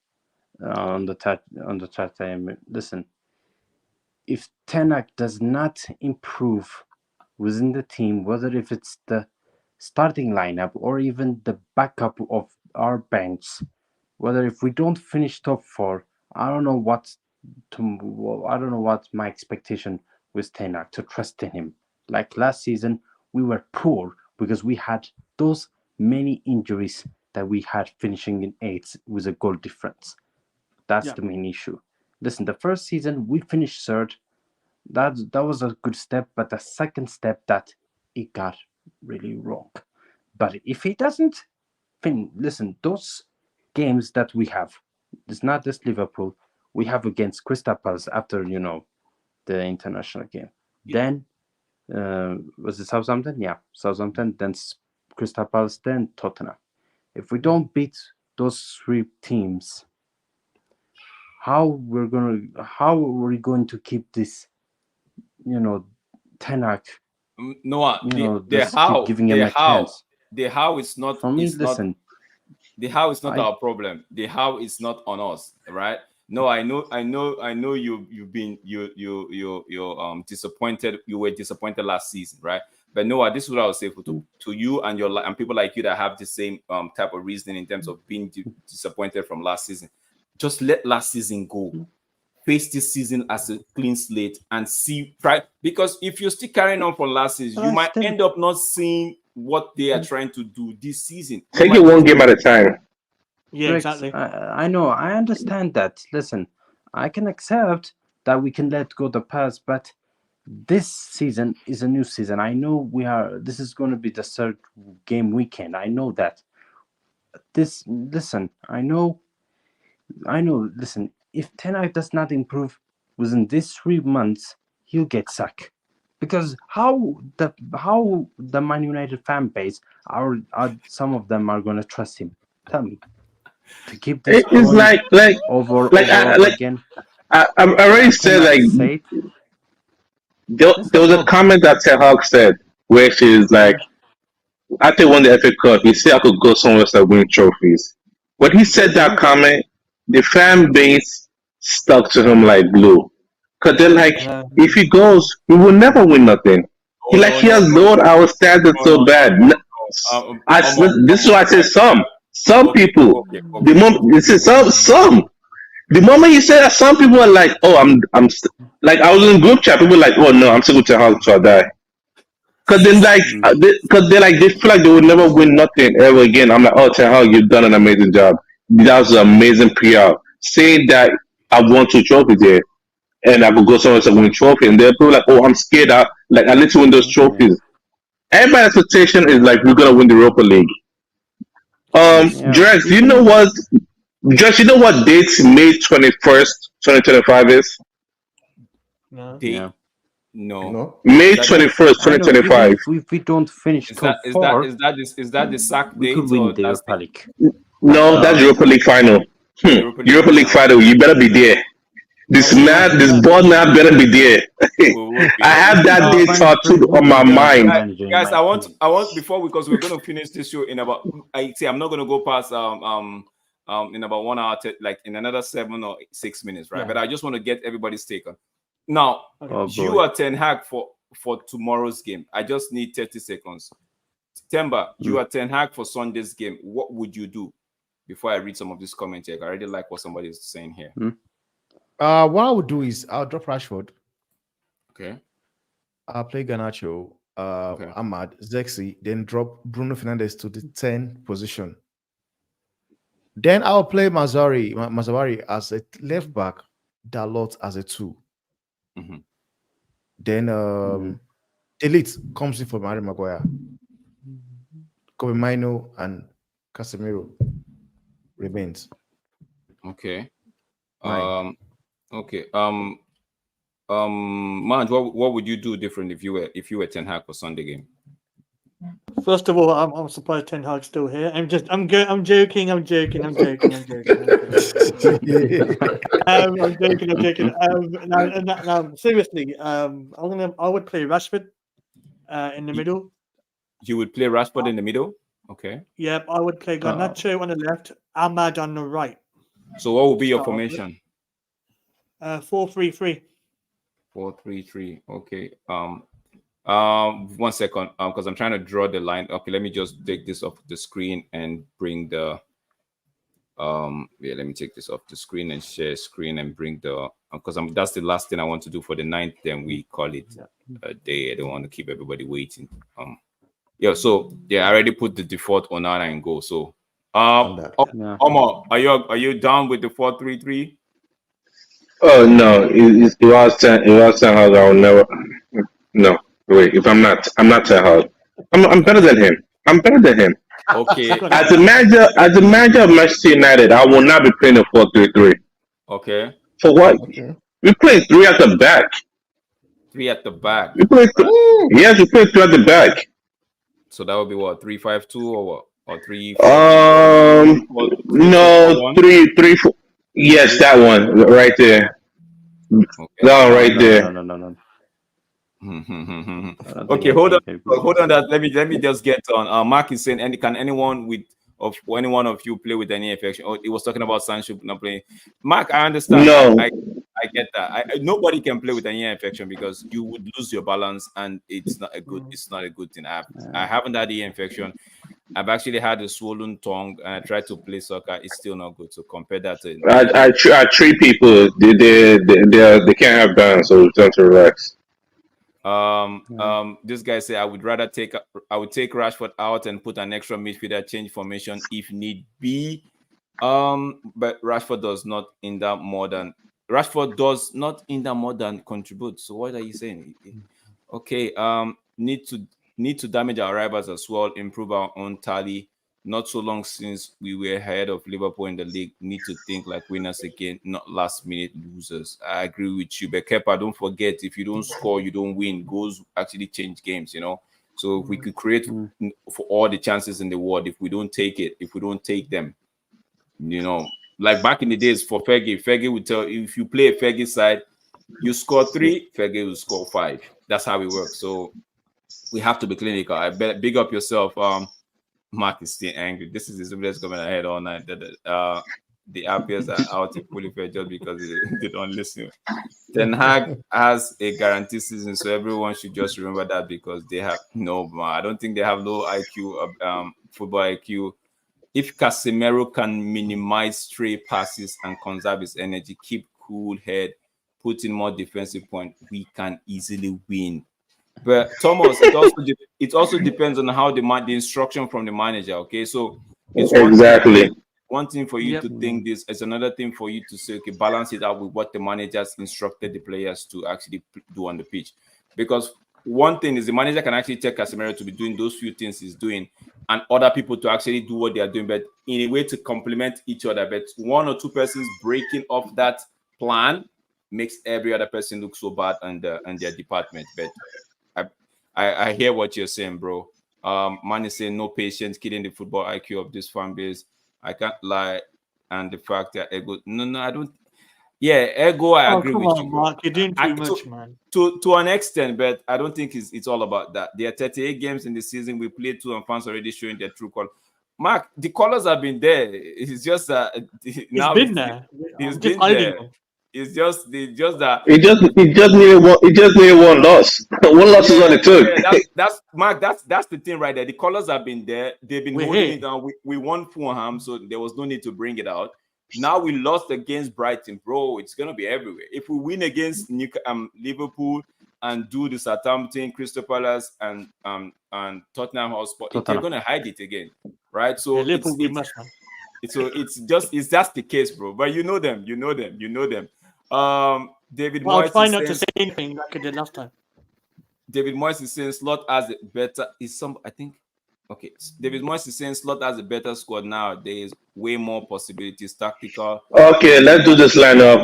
on the chat time. Listen. If Tenak does not improve within the team, whether if it's the starting lineup or even the backup of our bench, whether if we don't finish top 4, I don't know what I don't know what my expectation was Ten Hag to trust in him. Like last season, we were poor because we had those many injuries that we had finishing in eighth with a goal difference. That's the main issue. Listen, the first season we finished third. That was a good step, but the second step that it got really wrong. But if he doesn't listen, those games that we have, it's not just Liverpool, we have against Crystal Palace after, the international game. Then, was it Southampton? Yeah, Southampton, then Crystal Palace, then Tottenham. If we don't beat those three teams, how are we going to keep this, Ten Hag? No, keep giving him a chance. The how is not. For me, listen. The how is not our problem. The how is not on us, right? No, I know. You've been disappointed. You were disappointed last season, right? But Noah, this is what I would say to you and people like you that have the same type of reasoning in terms of being disappointed from last season. Just let last season go. Face this season as a clean slate and see, right? Because if you're still carrying on from last season, you might end up not seeing what they are trying to do this season. Take it one game at a time. Yeah, exactly. I know. I understand that. Listen, I can accept that we can let go the past, but this season is a new season. I know this is going to be the third game weekend. I know that. I know. Listen, if Ten Hag does not improve within these 3 months, he'll get sacked. Because how the Man United fan base are some of them are going to trust him? Tell me. To keep this it's like over again. I already said there was a comment that Ten Hag said where she's like, after won the FA Cup, he said I could go somewhere else and win trophies. When he said that comment, the fan base stuck to him like glue. Because they're like, if he goes, we will never win nothing. He has lowered our standards so bad. This is why I say some people. The moment you say that, some people are like, oh, I'm like, I was in a group chat. People were like, oh no, I'm still with your house till I die. Because they feel like they would never win nothing ever again. I'm like, oh, Ten Hag, you've done an amazing job. That was an amazing PR. Saying that I won 2 trophies here, and I could go somewhere to win a trophy, and they're people like, oh, I'm scared. I need to win those trophies. Everybody's expectation is like we're gonna win the Europa League. Drex, you know what date May 21st, 2025 is? No. May 21st, 2025. If we don't finish top 4, is that the sack date? We could win the Europa League. No, that's Europa League final. Europa League final. You better be there. This board now better be there. I have that date tattooed on my mind. Guys, I want because we're going to finish this show in about. I'm not going to go past in about 1 hour, like in another 7 or 6 minutes, right? Yeah. But I just want to get everybody's take on. Now, you are Ten Hag for tomorrow's game. I just need 30 seconds. Temba, you are Ten Hag for Sunday's game. What would you do? Before I read some of this comment here, I already like what somebody is saying here. What I would do is I'll drop Rashford. Okay. I'll play Garnacho, Ahmad, Zexi, then drop Bruno Fernandes to the 10 position. Then I'll play Mazawari as a left back, Dalot as a 2. Mm-hmm. Then Elite comes in for Harry Maguire. Kobe Mino and Casemiro remains. Okay. Okay. Manj, what would you do different if you were Ten Hag for Sunday game? First of all, I'm surprised Ten Hag's still here. I'm joking. I'm joking. I'm joking. I'm joking. Now, seriously, I would play Rashford in the middle. You would play Rashford in the middle? Okay. Yep, I would play Garnacho on the left, Ahmad on the right. So what would be your formation? 4-3-3. 4-3-3. Okay. 1 second. Because I'm trying to draw the line. Okay, let me just take this off the screen and bring the Yeah, let me take this off the screen and share screen and bring the because that's the last thing I want to do for the 9th. Then we call it a day. I don't want to keep everybody waiting. Yeah, so I already put the default on and go. So Omar, are you down with the 4-3-3? Oh no, it was 10. It was 10 hours. I'll never. No, wait. If I'm not 10 hours. I'm better than him. I'm better than him. Okay. As a manager of Manchester United, I will not be playing a 4-3-3. Okay. For what? Okay. We play 3 at the back. 3 at the back. We play. Yes, we play 3 at the back. So that would be what 3-5-2 or what? Or 3? No, 3-3-4. Yes, that one right there. Okay. That one right there. No. Okay, hold on. That let me just get on. Mark is saying, can anyone any one of you play with any infection? Oh, he was talking about Sancho not playing. Mark, I understand. No, I get that. Nobody can play with an ear infection because you would lose your balance, and it's not a good thing. I haven't had ear infection. I've actually had a swollen tongue, and I tried to play soccer. It's still not good. So compare that to. I treat people. They can't have balance, so it's time to relax. This guy said I would take Rashford out and put an extra midfielder, change formation if need be. But Rashford does not in that more than contribute. So what are you saying? Okay, need to damage our rivals as well, improve our own tally. Not so long since we were ahead of Liverpool in the league. Need to think like winners again, not last-minute losers. I agree with you. But Kepa, don't forget, if you don't score, you don't win. Goals actually change games, So if we could create for all the chances in the world, if we don't take them, like back in the days for Fergie would tell you, if you play a Fergie side, you score 3, Fergie will score 5. That's how it works. So we have to be clinical. I bet big up yourself. Mark is still angry. This is his that's coming ahead all night. The RPS are out in fully fair just because they don't listen. Ten Hag has a guaranteed season, so everyone should just remember that because they have I don't think they have low IQ, football IQ. If Casemiro can minimize stray passes and conserve his energy, keep cool head, put in more defensive point, we can easily win. But Thomas, it also depends on how the instruction from the manager. Okay, so it's one thing for you to think this. It's another thing for you to say, okay, balance it out with what the managers instructed the players to actually do on the pitch. Because one thing is the manager can actually tell Casemiro to be doing those few things he's doing, and other people to actually do what they are doing, but in a way to complement each other. But one or two persons breaking off that plan makes every other person look so bad and their department. But I hear what you're saying, bro. Man is saying no patience, killing the football IQ of this fan base. I can't lie, and the fact that ego. No, I don't. Yeah, ego. I agree with you, bro. Mark, you're doing too much, man. To an extent, but I don't think it's all about that. There are 38 games in the season. We played 2, and fans already showing their true color. Mark, the colors have been there. It's just that now it's been there. It's been there. It's just that it just needed one loss. One loss is all it took. Yeah, that's Mark. That's the thing right there. The colors have been there. They've been holding it down. We won Fulham, so there was no need to bring it out. Now we lost against Brighton, bro. It's gonna be everywhere. If we win against Liverpool and do the Southampton, Crystal Palace, and Tottenham Hotspur, they're gonna hide it again, right? So it's just the case, bro. But you know them. David Moyes. I'll try not to say anything like I did last time. David Moyes is saying Slot has a better. Okay, David Moyes is saying Slot has a better squad nowadays. Way more possibilities, tactical. Okay, let's do this lineup.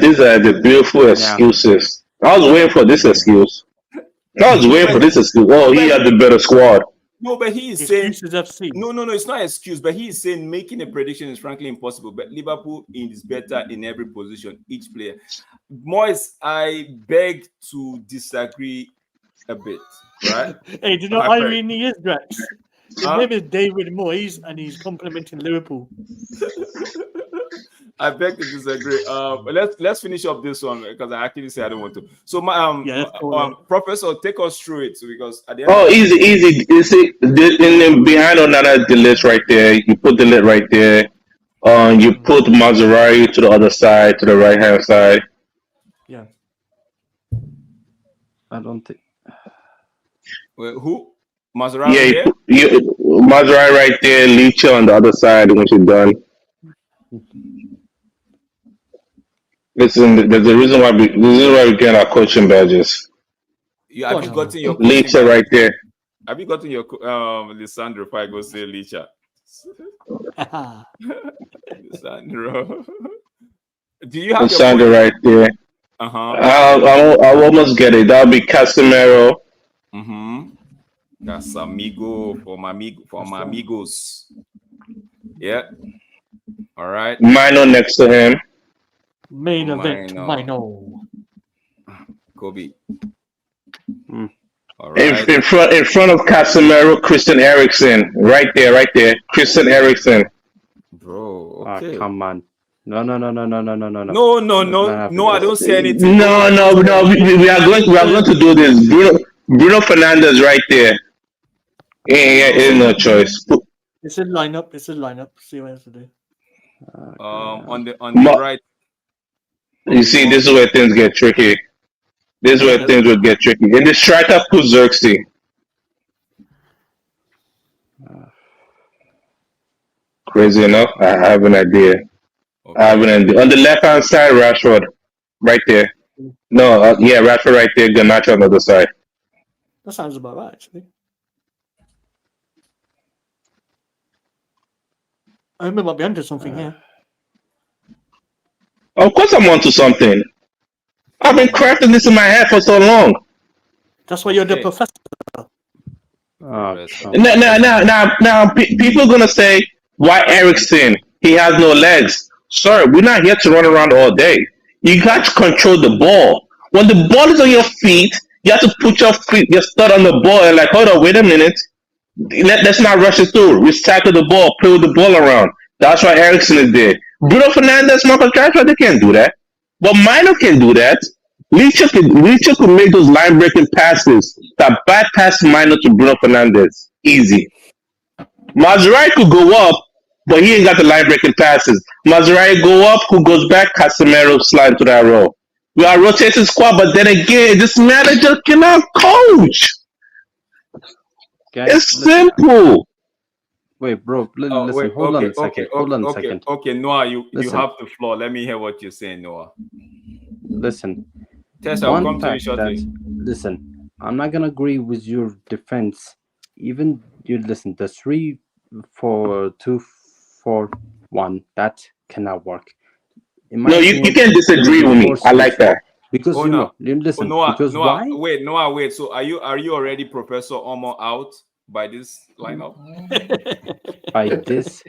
These are the beautiful excuses. I was waiting for this excuse. Oh, he had the better squad. No, but he is saying no. It's not an excuse, but he is saying making a prediction is frankly impossible. But Liverpool is better in every position, each player. Moyes, I beg to disagree a bit, right? Hey, do you know what irony is, Drex? His name is David Moyes, and he's complimenting Liverpool. I beg to disagree. Let's finish up this one because I actually say I don't want to. So, Professor, take us through it because at the end. Easy. You see, behind on the list right there. You put the list right there. You put Maserati to the other side, to the right hand side. Yeah. I don't think. Wait, who? Maserati Yeah, here? you Maserati right there, Licha on the other side once you're done. Listen, there's a reason why we get our coaching badges. Have you gotten your coaching Licha right there. Have you gotten your Lissandro? If I go say Licha, Lissandro. Do you have Lissandro right there? I'll almost get it. That'll be Casemiro. Casamigo for my amigos. Yeah. All right. Mino next to him. Main event, Mino. Kobe. All right. In front of Casemiro, Christian Eriksen. Right there. Christian Eriksen. Bro, okay. Oh, come on. No. No, I don't say anything. No. We are going to do this. Bruno Fernandes right there. Yeah, no choice. It's a lineup. See what else to do. On the right. You see, this is where things get tricky. This is where things would get tricky. In the striker, put Xerxes. Crazy enough, I have an idea. Okay. On the left hand side, Rashford, right there. No, Rashford right there. Garnacho on the other side. That sounds about right, actually. I remember I'll be onto something here. Of course, I'm onto something. I've been crafting this in my head for so long. That's why you're the professor. Now, people are gonna say, "Why Eriksen? He has no legs." Sir, we're not here to run around all day. You got to control the ball. When the ball is on your feet, you have to put your stud on the ball and hold on, wait a minute. Let's not rush it through. Recycle the ball, play with the ball around. That's why Eriksen is there. Bruno Fernandes, Marcus Rashford, they can't do that. But Mino can do that. Licha could make those line-breaking passes that bypass Mino to Bruno Fernandes. Easy. Maserati could go up, but he ain't got the line-breaking passes. Maserati go up, who goes back, Casemiro slide to that role. We are rotating squad, but then again, this manager cannot coach. Guys, it's simple. Wait, bro. Listen, hold on a second. Okay, Noah, you have the floor. Let me hear what you're saying, Noah. Listen. Tess, I'll come to you shortly. Listen, I'm not gonna agree with your defense. Even you listen, the 3-4-2-4-1 that cannot work. No, you can disagree with me. I like that. Because listen. Noah, because why? Wait. So are you already Professor Omo out by this lineup? By this,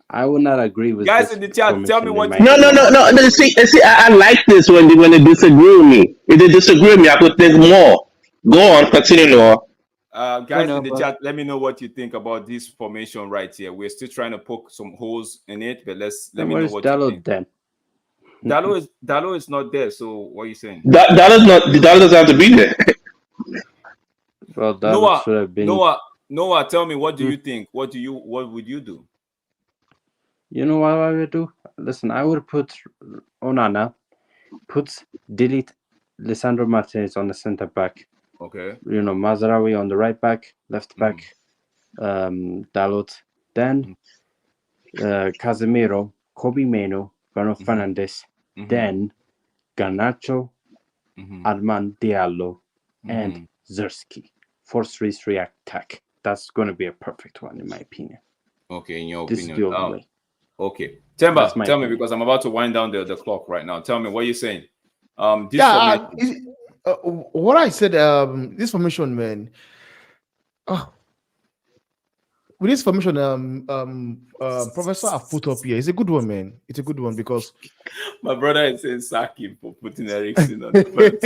I will not agree with. Guys in the chat, tell me what. No. See, I like this when they disagree with me. If they disagree with me, I could think more. Go on, continue, Noah. Guys in the chat, let me know what you think about this formation right here. We're still trying to poke some holes in it, but let me know what you think. Then? Dalot is not there, so what are you saying? Dalot doesn't have to be there. Well, Dalot should have been. Noah, tell me, what do you think? What would you do? You know what I would do? Listen, I would put Onana, delete Lisandro Martinez on the center back. Okay. Mazraoui on the right back, left back, Dalot. Then Casemiro, Kobe Meno, Bruno Fernandes. Then Garnacho, Armand Diallo, and Zerski. 4-3-3 attack. That's going to be a perfect one, in my opinion. Okay, in your opinion. This is the only way. Okay. Temba, tell me, because I'm about to wind down the clock right now. Tell me, what are you saying? What I said, this formation, man. With this formation, Professor I've put up here, it's a good one, man. It's a good one because my brother is saying sack him for putting Eriksen on the fence.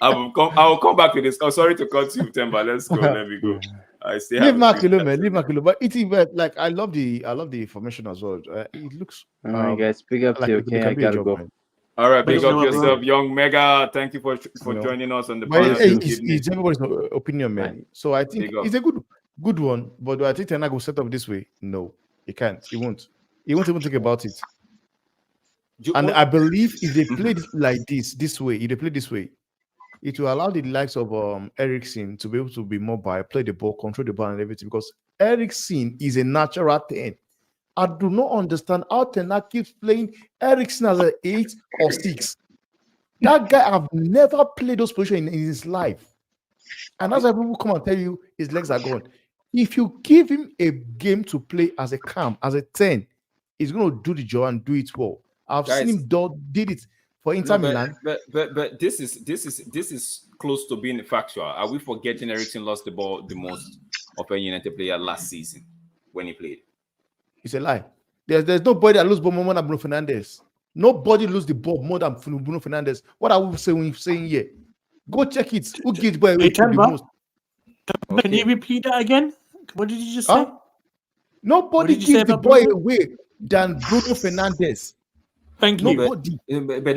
I will come back to this. I'm sorry to cut you, Temba. Let's go. Let me go. I say leave Makilo, man. Leave Makilo. But like I love the formation as well. It looks. All right, guys. Big up to you. Okay, I gotta go. Man. All right, big up yourself, young Mega. Thank you for joining us on the panel. It's everybody's opinion, man. So I think it's a good one. But do I think Tenago set up this way? No. He can't. He won't. He won't even think about it. And I believe if they play like this way, if they play this way, it will allow the likes of Ericsson to be able to be mobile, play the ball, control the ball, and everything. Because Ericsson is a natural 10. I do not understand how Tenak keeps playing Ericsson as an 8 or 6. That guy have never played those positions in his life. And that's why people come and tell you his legs are gone. If you give him a game to play as a cam, as a 10, he's going to do the job and do it well. I've seen him did it for Inter Milan. But this is close to being factual. Are we forgetting Ericsson lost the ball the most of a United player last season when he played? It's a lie. There's nobody that loses ball more than Bruno Fernandes. Nobody loses the ball more than Bruno Fernandes. What are we saying here? Go check it. Who gives ball away the most? Can you repeat that again? What did you just say? Nobody gives the ball away than Bruno Fernandes. Thank you. Nobody. But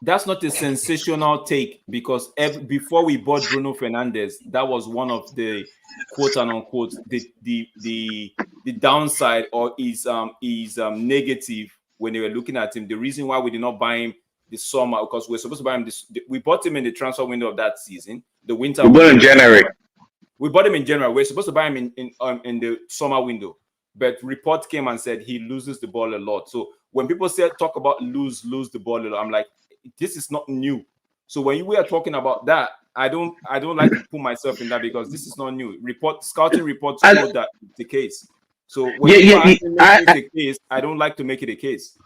that's not a sensational take, because before we bought Bruno Fernandes, that was one of the quote and unquote the downside or is negative when they were looking at him. The reason why we did not buy him this summer, because we're supposed to buy him we bought him in the transfer window of that season, the winter. We bought him in January. We bought him in January. We're supposed to buy him in the summer window, but report came and said he loses the ball a lot. So when people talk about lose the ball a lot, I'm like, this is not new. So when we are talking about that, I don't like to put myself in that, because this is not new. Scouting reports show that the case. So when the case, I don't like to make it a case.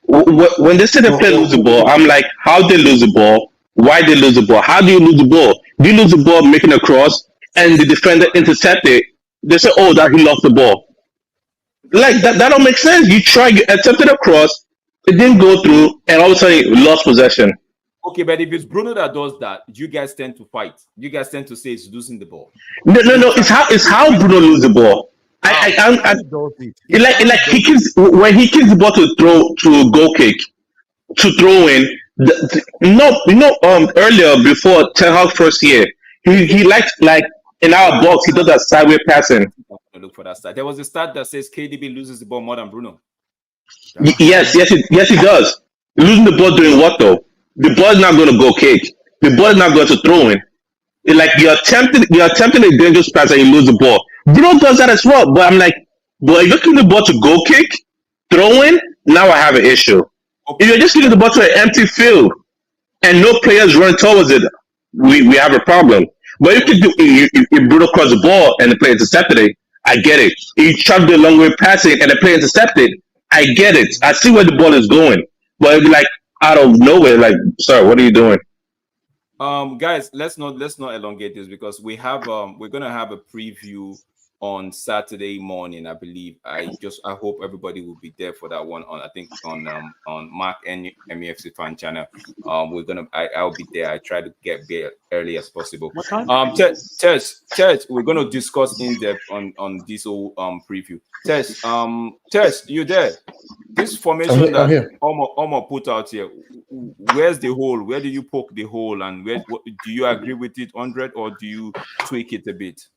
When they say the player lose the ball, I'm like, how they lose the ball? Why they lose the ball? How do you lose the ball? Do you lose the ball making a cross and the defender intercepted? They say, oh, that he lost the ball. Like that don't make sense. You attempted a cross, it didn't go through, and all of a sudden you lost possession. Okay, but if it's Bruno that does that, you guys tend to fight. You guys tend to say it's losing the ball. No. It's how Bruno loses the ball. Like he keeps when he kicks the ball to goal kick, to throw in. Earlier before Ten Hag first year, he liked, like in our box, he does that sideways passing. Look for that stat. There was a stat that says KDB loses the ball more than Bruno. Yes, he does. Losing the ball doing what though? The ball is not going to go kick. The ball is not going to throw in. It's like you're attempting a dangerous pass and you lose the ball. Bruno does that as well. But I'm like, but if you're kicking the ball to go kick, throw in, now I have an issue. Okay. If you're just kicking the ball to an empty field and no players run towards it, we have a problem. But if Bruno crosses the ball and the player intercepted it, I get it. If you try to do a long way passing and the player intercepted, I get it. I see where the ball is going. But it'd be like out of nowhere, like, sir, what are you doing? Guys, let's not elongate this, because we're gonna have a preview on Saturday morning, I believe. I hope everybody will be there for that one on Mark and MEFC fan channel. I'll be there. I try to get there early as possible. What time? Church, we're gonna discuss in depth on this whole preview. Church, you there? This formation that Omo put out here, where's the hole? Where do you poke the hole, and do you agree with it 100, or do you tweak it a bit?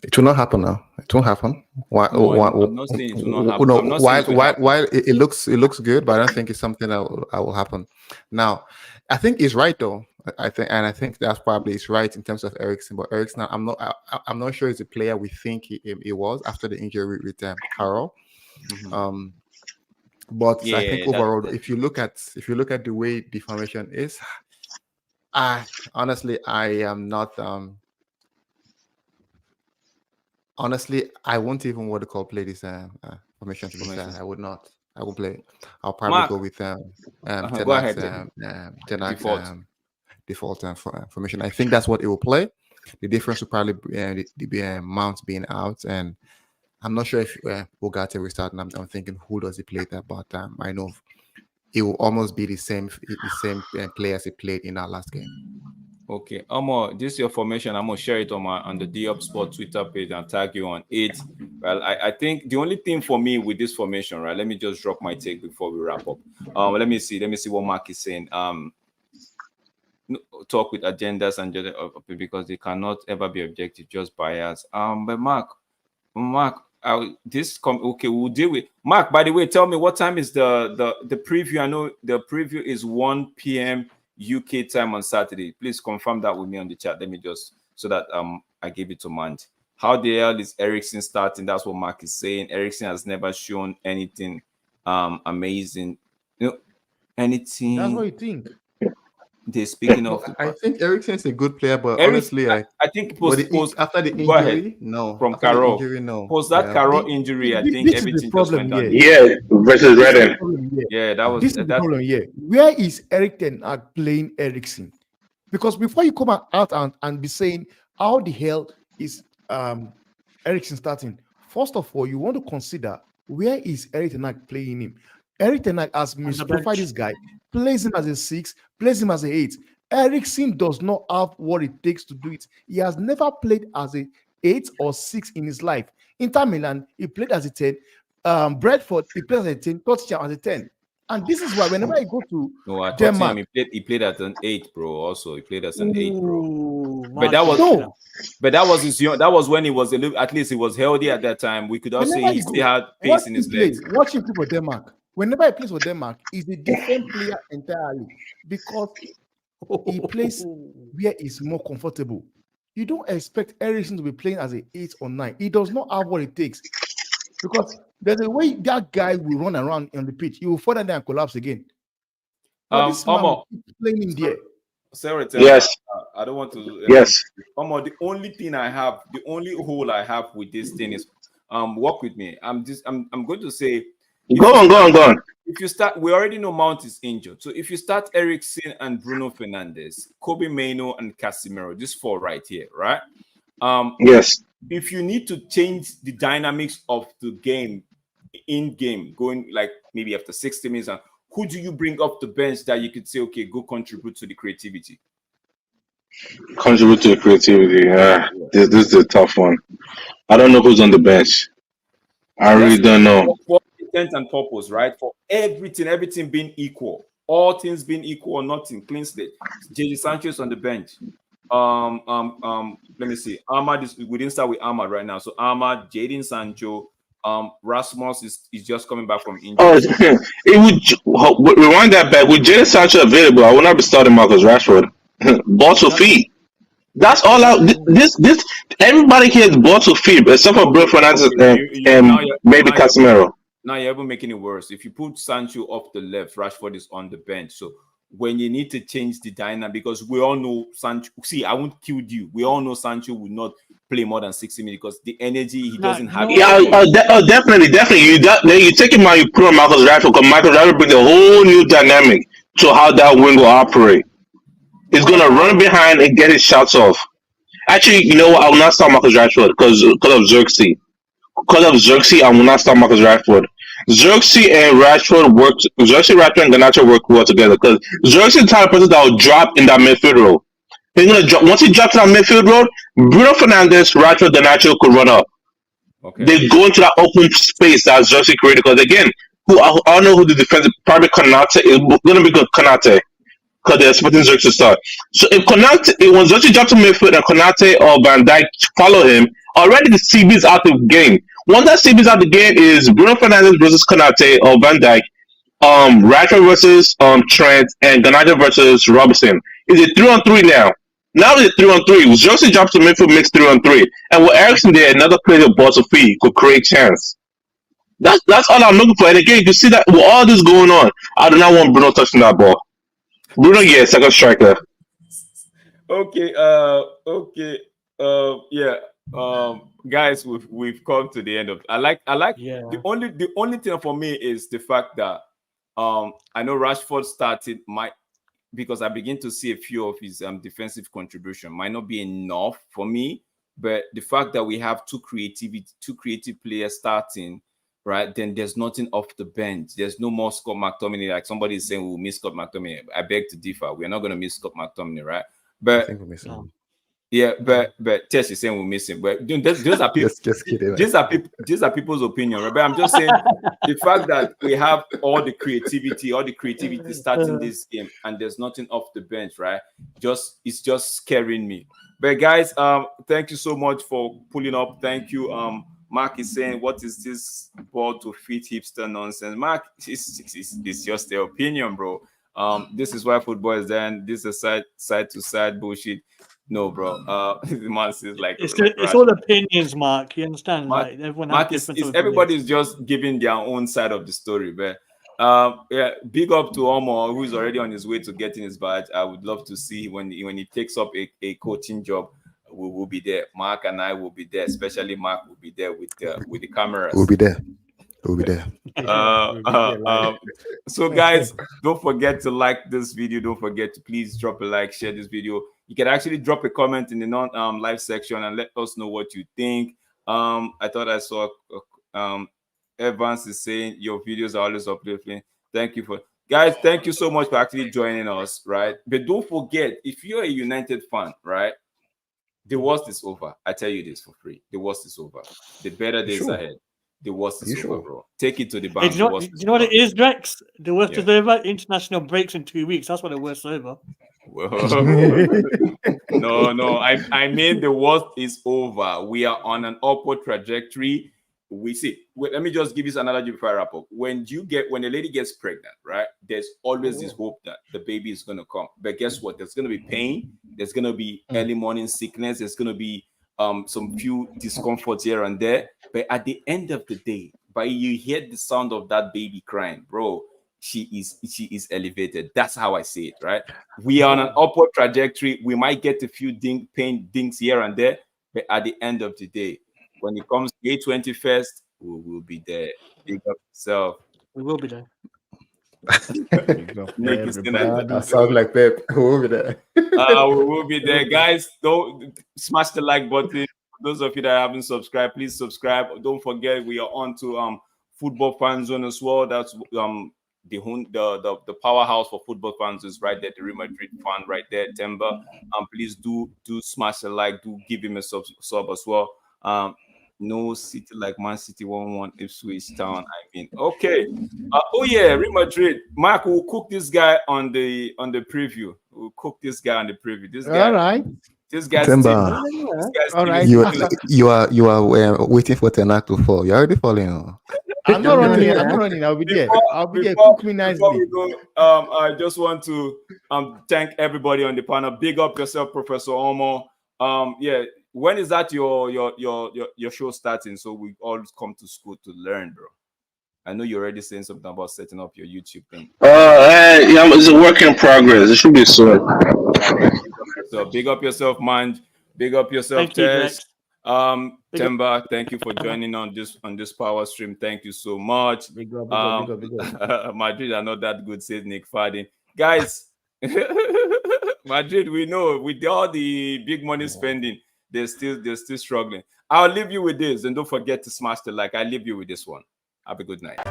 It will not happen now. It won't happen. I'm not saying it will not happen. While it looks good, but I don't think it's something that will happen. Now, I think he's right though. I think that's probably is right in terms of Ericsson. But Ericsson, I'm not sure he's a player we think he was after the injury with Carroll. Mm-hmm. But I think overall, if you look at the way the formation is, honestly, I am not. Honestly, I won't even play this formation. I would not. I will play. I'll probably go with default formation. I think that's what it will play. The difference will probably be Mount being out, and I'm not sure if Bogatti will start. And I'm thinking, who does he play that? But I know it will almost be the same players he played in our last game. Okay, this is your formation. I'm gonna share it on the D Up Sport Twitter page and tag you on it. Well, I think the only thing for me with this formation, right? Let me just drop my take before we wrap up. Let me see what Mark is saying. Talk with agendas and because they cannot ever be objective, just bias. But Mark, Okay, we'll deal with Mark. By the way, tell me what time is the preview? I know the preview is 1 p.m. UK time on Saturday. Please confirm that with me on the chat. Let me just so that I gave it to Mand. How the hell is Eriksen starting? That's what Mark is saying. Eriksen has never shown anything amazing. Anything. That's what you think. They're speaking of. I think Eriksen's a good player, but honestly, I think after the injury, no. From after Carroll, the injury, no. Post that Carroll injury, I think everything just went down. Yeah, versus Reading. Yeah, that was the problem here. Where is Erik ten Hag playing Eriksen? Because before you come out and be saying how the hell is Eriksen starting, first of all, you want to consider where is Erik ten Hag playing him. Erik ten Hag has misprofiled this guy, plays him as a 6, plays him as a 8. Eriksen does not have what it takes to do it. He has never played as a 8 or 6 in his life. Inter Milan, he played as a 10. Bradford, he played as a 10. Tottenham as a 10. And this is why whenever I go to Denmark, he played at an 8, bro. Also, he played as an 8, bro. But that was his young. That was when he was a little. At least he was healthy at that time. We could also say he still had pace in his legs. Watching people Denmark. Whenever he plays for Denmark, he's a different player entirely because he plays where he's more comfortable. You don't expect Eriksen to be playing as an 8 or 9. He does not have what it takes because there's a way that guy will run around on the pitch. He will fall down and collapse again. This man playing in there. Sarah, yes. I don't want to. Yes. The only thing I have, the only hole I have with this thing is, work with me. I'm going to say. Go on. If you start, we already know Mount is injured. So if you start Eriksen and Bruno Fernandes, Kobe Mainoo and Casemiro, these 4 right here, right? Yes. If you need to change the dynamics of the game, in game, going like maybe after 60 minutes, who do you bring off the bench that you could say, okay, go contribute to the creativity? Contribute to the creativity. This is a tough one. I don't know who's on the bench. I really don't know. For intent and purpose, right? For everything being equal, all things being equal, nothing, clean slate. JJ Sanchez on the bench. Let me see. Ahmad we didn't start with Ahmad right now. So Ahmad, Jadon Sancho, Rasmus is just coming back from injury. Rewind that back. With Jadon Sancho available, I will not be starting Marcus Rashford. Ball to feet. That's all out. This everybody here is ball to feet, except for Bruno Fernandes and maybe Casemiro. Now you're even making it worse. If you put Sancho off the left, Rashford is on the bench. So when you need to change the dynamic, because we all know Sancho. See, I won't kill you. We all know Sancho will not play more than 60 minutes because the energy he doesn't have. Yeah, definitely. You take him out, you put on Marcus Rashford, because Marcus Rashford brings a whole new dynamic to how that wing will operate. He's gonna run behind and get his shots off. Actually, you know what? I will not start Marcus Rashford because of Xerxes. Because of Xerxes, I will not start Marcus Rashford. Xerxes and Rashford and Garnacho work well together because Xerxes is the type of person that will drop in that midfield role. He's gonna drop once he drops in that midfield role. Bruno Fernandes, Rashford, Garnacho could run up. Okay. They go into that open space that Xerxes created because again, I don't know who the defensive probably Konate is gonna be good Konate. Because they're expecting Xerxes to start. So if when Xerxes drops to midfield and Konate or Van Dijk follow him, already the CB is out of the game. Once that CB is out of the game is Bruno Fernandes versus Konate or Van Dijk, Rashford versus Trent, and Garnacho versus Robertson. Is it 3-on-3 now? Now it's 3-on-3. Xerxes drops to midfield, makes 3-on-3. And with Eriksen there, another player with balls of feet could create chance. That's all I'm looking for. And again, you can see that with all this going on, I do not want Bruno touching that ball. Bruno, yeah, second striker. Okay, guys, we've come to the end of. I like. Yeah. The only thing for me is the fact that I know Rashford started because I begin to see a few of his defensive contribution might not be enough for me, but the fact that we have two creative players starting. Right, then there's nothing off the bench. There's no more Scott McTominay. Like somebody is saying, we'll miss Scott McTominay. I beg to differ. We're not going to miss Scott McTominay, right? But I think we'll miss him. Yeah, but Tess is saying we'll miss him. But those are people. just kidding. These are people's opinion, right? But I'm just saying the fact that we have all the creativity starting this game, and there's nothing off the bench, right? It's just scaring me. But guys, thank you so much for pulling up. Thank you, Mark is saying, what is this ball to fit hipster nonsense? Mark, it's just their opinion, bro. This is why football is then. This is side to side bullshit. No, bro. The man says it's all opinions, Mark. You understand? Mark, like everyone Mark has different everybody's just giving their own side of the story, but yeah, big up to Omo, who is already on his way to getting his badge. I would love to see when he takes up a coaching job. We will be there. Mark and I will be there. Especially Mark will be there with the cameras. We'll be there. We'll be there. So guys, don't forget to like this video. Don't forget to please drop a like, share this video. You can actually drop a comment in the live section and let us know what you think. I thought I saw Evans is saying your videos are always uplifting. Thank you for guys. Thank you so much for actually joining us, right? But don't forget, if you're a United fan, right, the worst is over. I tell you this for free. The worst is over. The better days ahead. The worst is over, bro. Take it to the bank. Hey, do you know what it is, Rex? The worst is over. International breaks in 2 weeks. That's what the worst is over. No. I mean the worst is over. We are on an upward trajectory. We see. Wait, let me just give you this analogy before I wrap up. When a lady gets pregnant, right? There's always this hope that the baby is gonna come. But guess what? There's gonna be pain. There's gonna be early morning sickness. There's gonna be some few discomforts here and there. But at the end of the day, by you hear the sound of that baby crying, bro, she is elevated. That's how I see it, right? We are on an upward trajectory. We might get a few pain dings here and there, but at the end of the day, when it comes to A21st, we will be there. Big up yourself. We will be there. That sounds like Pep. We will be there. We will be there, guys. Don't smash the like button. For those of you that haven't subscribed, please subscribe. Don't forget we are on to Football Fan Zone as well. That's the powerhouse for football fans is right there. The Real Madrid fan right there, Timber. Please do smash a like. Do give him a sub as well. No city like Man City 1-1 Ipswich Town. I mean, okay. Oh yeah, Real Madrid. Mark, we'll cook this guy on the preview. We'll cook this guy on the preview. This guy. All right. This guy's Timber. All right. You are waiting for Tenak to fall. You're already falling. I'm not running. I'll be there. I'll be there. Cook me nicely. Before we go, I just want to thank everybody on the panel. Big up yourself, Professor Omo. Yeah. When is that your show starting? So we all come to school to learn, bro. I know you're already saying something about setting up your YouTube thing. Yeah, it's a work in progress. It should be soon. So big up yourself, man. Big up yourself, Tess. Temba, thank you for joining on this power stream. Thank you so much. Big up. Madrid are not that good, says Nick Fadden. Guys, Madrid, we know with all the big money spending, they're still struggling. I'll leave you with this, and don't forget to smash the like. I'll leave you with this one. Have a good night.